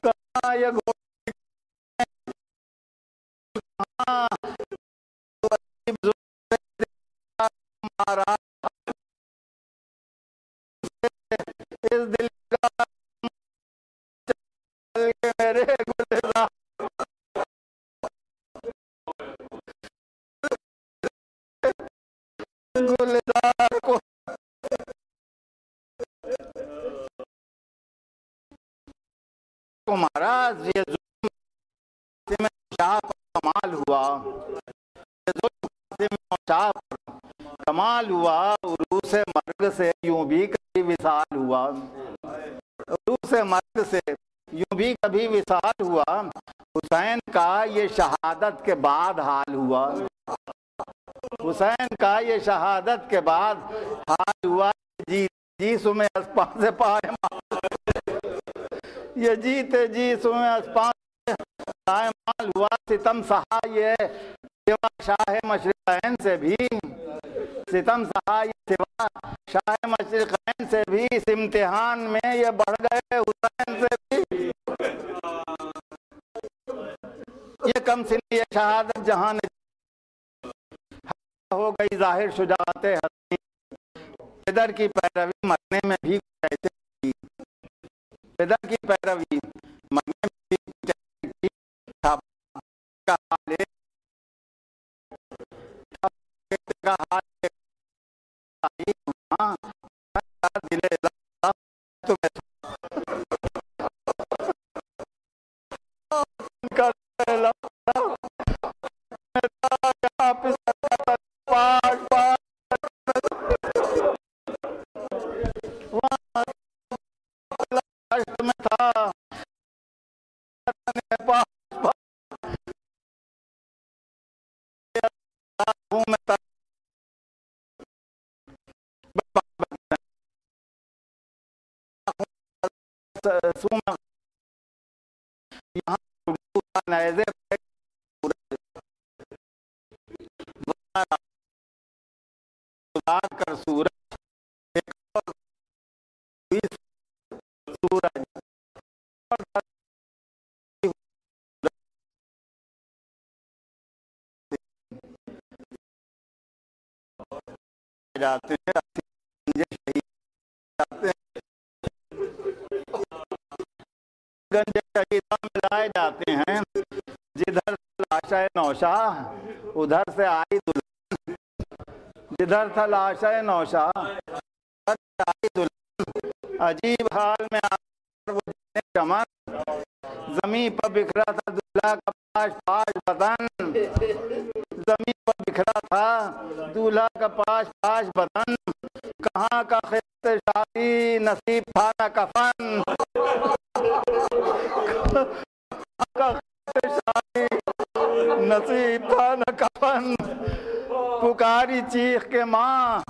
کہاں یہ گھوڑے، کہاں تمہارا اس دل کا چل کے میرے گلزار گلزار کو مہاراج یہ ظلم میں شاہ پر کمال ہوا، یہ ظلم میں شاہ پر کمال ہوا، عروس مرگ سے یوں بھی کبھی وصال ہوا، عروس مرگ سے یوں بھی کبھی وصال ہوا، حسین کا یہ شہادت کے بعد حال ہوا، حسین کا یہ شہادت کے بعد حال ہوا، جی سمے اسپاں سے پائے یہ جیتے جی سمے اسپاں سے پائے مال ہوا، ستم سہا یہ سوا شاہ مشرقین سے بھی، ستم سہا یہ سوا شاہ مشرقین سے بھی، اس امتحان میں یہ بڑھ گئے حسین سے بھی، یہ کم سنی یہ شہادت جہاں نے ہو گئی ظاہر شجاعت حسین، پدر کی پیروی مرنے میں بھی کیسے کی، پدر کی پیروی مرنے میں بھی کیسے کی، کا حال ہے کا حال ہے دل تمہیں کر سورج ایک اور سورج جاتے ہیں، گنج شہیداں ملائے جاتے ہیں، جدھر لاشا نوشا ادھر سے آئی دلہن، جدھر تھا لاشا نوشا ادھر سے آئی دلہن، عجیب حال میں آکر وہ جانے چمن، زمین پر بکھرا تھا دلہا کا پاش پاش بدن، زمین پر بکھرا تھا دلہا کا پاش پاش بدن، کہاں کا خط شادی نصیب تھا نہ کفن، کہاں کا خط شادی نصیب تھا نہ کفن، پکاری چیخ کے ماں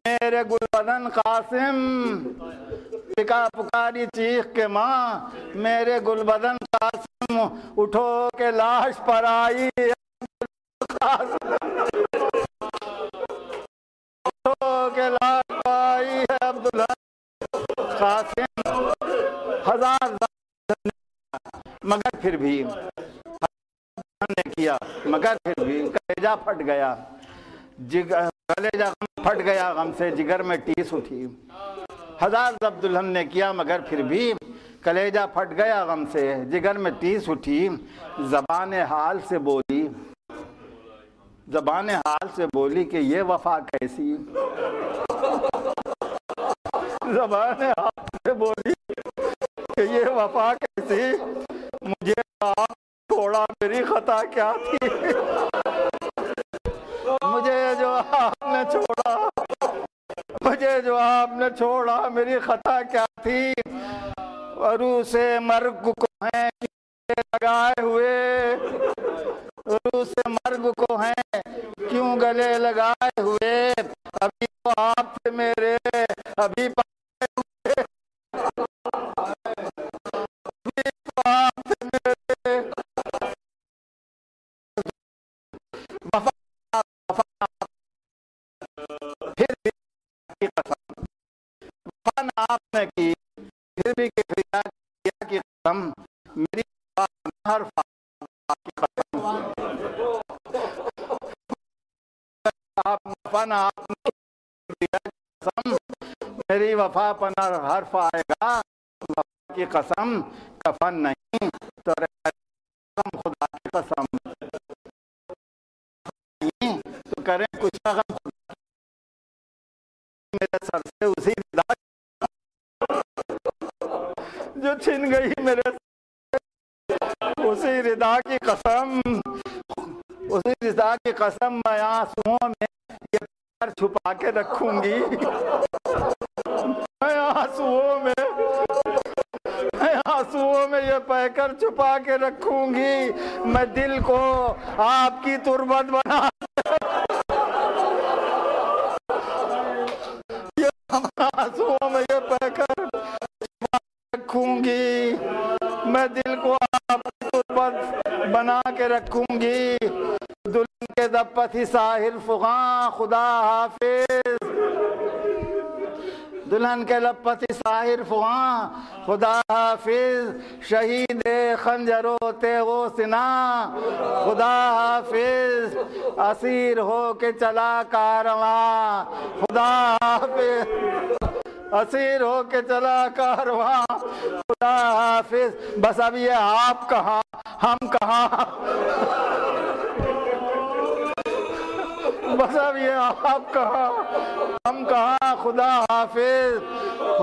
میرے گلبدن قاسم، پکاری چیخ کے ماں میرے گلبدن قاسم، اٹھو کے لاش پر آئی اٹھو کے لاش پر آئی ہے عبداللہ قاسم، ہزار مگر پھر بھی نے کیا، مگر پھر بھی کلیجہ پھٹ گیا، کلیجہ پھٹ گیا غم سے، جگر میں ٹیس اٹھی، ہزار ضرب دلہن نے کیا مگر پھر بھی کلیجہ پھٹ گیا غم سے، جگر میں ٹیس اٹھی، زبان حال سے بولی، زبان حال سے بولی کہ یہ وفا کیسی، زبان حال سے بولی کہ یہ وفا کیسی، مجھے آپ چھوڑا میری خطا کیا تھی، مجھے جو آپ نے چھوڑا، مجھے جو آپ نے چھوڑا میری خطا کیا تھی، عروس مرگ کو ہیں لگائے ہوئے، عروس مرگ کو ہیں کیوں گلے لگائے ہوئے، ابھی تو آپ سے میرے ابھی پائے ہوئے، ابھی تو آپ سے میرے پھر بھی قسم آپ نے کی، پھر بھی کیا کی قسم، میری ہر قسم آپ وفا پر حرف آئے گا وفا کی قسم کفن نہیں تو خدا کی قسم نہیں تو کریں کچھ غم میرے سر سے اسی رضا جو چھن گئی میرے اسی رضا کی قسم اسی رضا کی قسم میں آنسوؤں میں یہ پیکر چھپا کے رکھوں گی میں آنسوؤں میں یہ پیکر چھپا کے رکھوں گی میں دل کو آپ کی تربت بنا آنسوؤں میں یہ پیکر چھپا کے رکھوں گی میں دل کو آپ کی تربت بنا کے رکھوں گی دلہن کے دپتی ساحل فغاں خدا حافظ دلہن کے لپتی ساحر فغاں خدا حافظ شہید خنجر و تیغ و سنا خدا حافظ اسیر ہو کے چلا کارواں خدا حافظ اسیر ہو کے چلا کارواں خدا حافظ بس اب یہ آپ کہاں ہم کہاں بس اب یہ آپ کہاں ہم کہاں خدا حافظ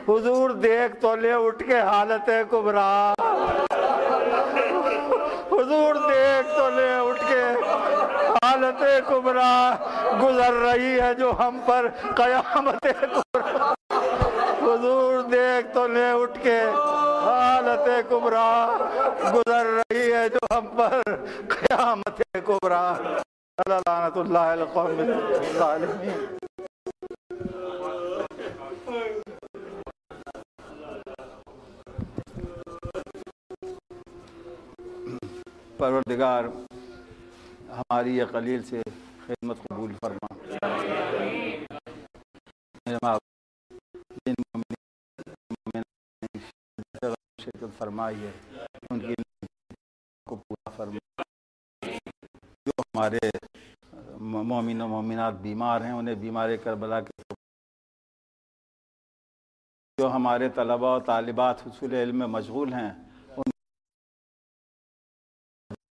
حضور دیکھ تو لے اٹھ کے حالت کبرا حضور دیکھ تو لے اٹھ کے حالت کبرا گزر رہی ہے جو ہم پر قیامت کبرا حضور دیکھ تو لے اٹھ کے حالت کبرا گزر رہی ہے جو ہم پر قیامت کبرا لعنت اللہ القوم الظالمین پروردگار ہماری یہ قلیل سے خدمت قبول فرما میرے ماں جن مومنین شرکت فرمائی ہے ان کی کو پورا فرما جو ہمارے مومن و مومنات بیمار ہیں انہیں بیمار کربلا کے جو ہمارے طلباء و طالبات حصول علم میں مشغول ہیں ان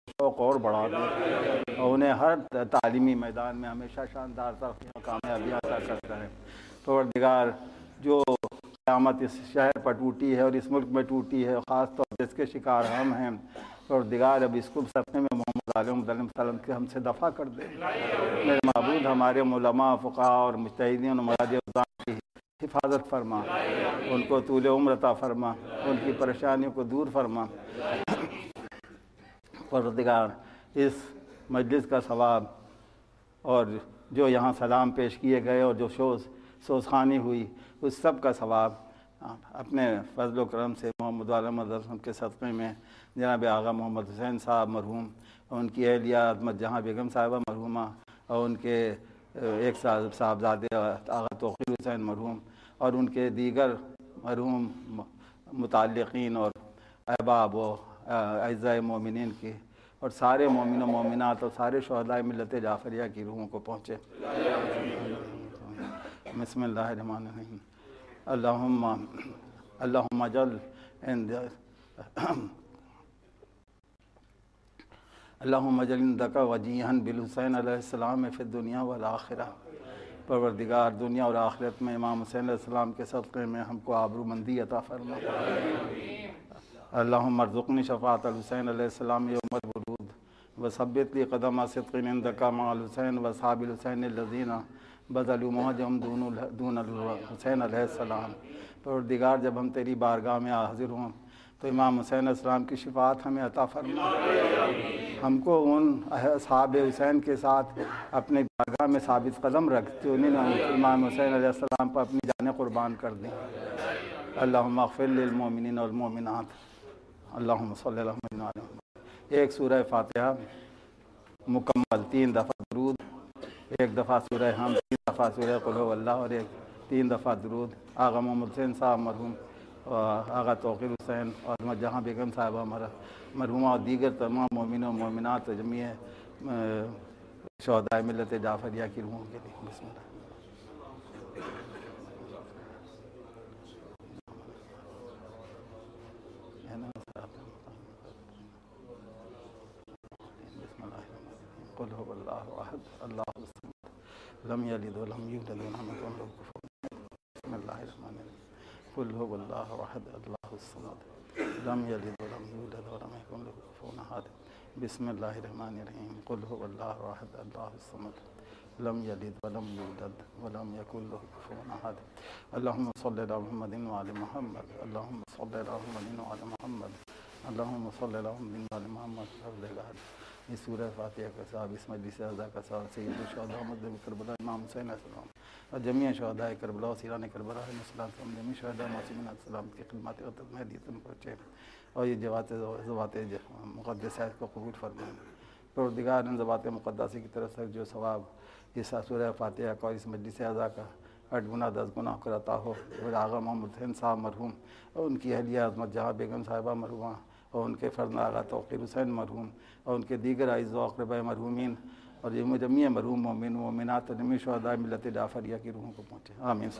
شوق اور بڑھا دیں اور انہیں ہر تعلیمی میدان میں ہمیشہ شاندار ترقی و کامیابی عطا کرتا ہے پروردگار جو قیامت اس شہر پر ٹوٹی ہے اور اس ملک میں ٹوٹی ہے خاص طور پر اس کے شکار ہم ہیں پروردگار اب اس کو صدقے میں محمد علیہ وسلم کے ہم سے دفع کر دے میرے معبود ہمارے علماء فقہاء اور مجتہدین و مراجع کی حفاظت فرما ان کو طول عمر عطا فرما ان کی پریشانیوں کو دور فرما پروردگار اس مجلس کا ثواب اور جو یہاں سلام پیش کیے گئے اور جو سوزخانی ہوئی اس سب کا ثواب اپنے فضل و کرم سے محمد علیہ وسلم کے صدقے میں جناب آغا محمد حسین صاحب مرحوم اور ان کی اہلیہ عظمت جہاں بیگم صاحبہ مرحومہ اور ان کے ایک صاحبزادے آغا توقیر حسین مرحوم اور ان کے دیگر مرحوم متعلقین اور احباب و اعزائے مومنین کی اور سارے مومن و مومنات اور سارے شہداء ملت جعفریہ کی روحوں کو پہنچے بسم اللہ الرحمن الرحیم اللہم اجل اللہم اجل عندک وجیہا بالحسین علیہ السلام فی الدنیا والآخرہ پروردگار دنیا اور آخرت میں امام حسین علیہ السلام کے صدقے میں ہم کو آبرومندی عطا فرما اللہم ارزقنی شفاعت الحسین علیہ السلام یوم الورود وثبت لی قدم صدق عندک مع الحسین واصحاب الحسین الذین بذلوا مہجہم دون الحسین علیہ السلام پروردگار جب ہم تیری بارگاہ میں حاضر ہوں تو امام حسین علیہ السلام کی شفاعت ہمیں عطا فرما ہم کو ان اصحاب حسین کے ساتھ اپنے بارگاہ میں ثابت قدم رکھ تو انہیں امام حسین علیہ السلام پر اپنی جانیں قربان کر دیں اللہم اغفر للمؤمنین والمؤمنات اللہم صلی اللہ علیہ وسلم ایک سورہ فاتحہ مکمل 3 دفعہ درود ایک دفعہ سورہ حمد 3 دفعہ سورہ قل هو اللہ اور 3 دفعہ درود آغا محمد حسین صاحب مرحوم آغا توقیر حسین اور جہاں بیگم صاحبہ مرحومہ اور دیگر تمام مومن و مومنات جمیع شہداء ملت جعفریہ کی روحوں کے لیے بسم اللہ قل هو الله احد الله الصمد لم يلد ولم يولد ولم يكن له كفوا احد بسم الله الرحمن الرحيم قل هو الله احد الله الصمد لم يلد ولم يولد ولم يكن له كفوا احد بسم الله الرحمن الرحيم قل هو الله احد الله الصمد لم يلد ولم يولد ولم يكن له كفوا احد اللهم صل على محمد وعلى محمد اللهم صل على محمد وعلى محمد اللهم صل على محمد وعلى محمد یہ سورہ فاتحہ کا ثواب اس مجلس اعزا کا ثواب سید الشہداء مظلوم کربلا امام حسین علیہ السلام اور جميع شہداء کربلا و سیران کربلا علیہ السلام جميع شہداء معصومین علیہ السلام کی خدمات وطن مہدیت میں پہنچے اور یہ زوات مقدسات کو قبول فرمائیں پروردگار ان زوات مقدسہ کی طرف سے جو ثواب اس سورہ فاتحہ کا اور اس مجلس اعزا کا 8 گنا 10 گنا کرتا ہو اور آغا محمد حسین صاحب مرحوم اور ان کی اہلیہ عظمت جہاں بیگم صاحبہ مرحومہ اور ان کے فرزند آغا توقیر حسین مرحوم اور ان کے دیگر اعزاء و اقرباء مرحومین اور جميع مرحوم مومن و مومنات و جميع شہداء ملت جعفریہ کی روحوں کو پہنچے آمین.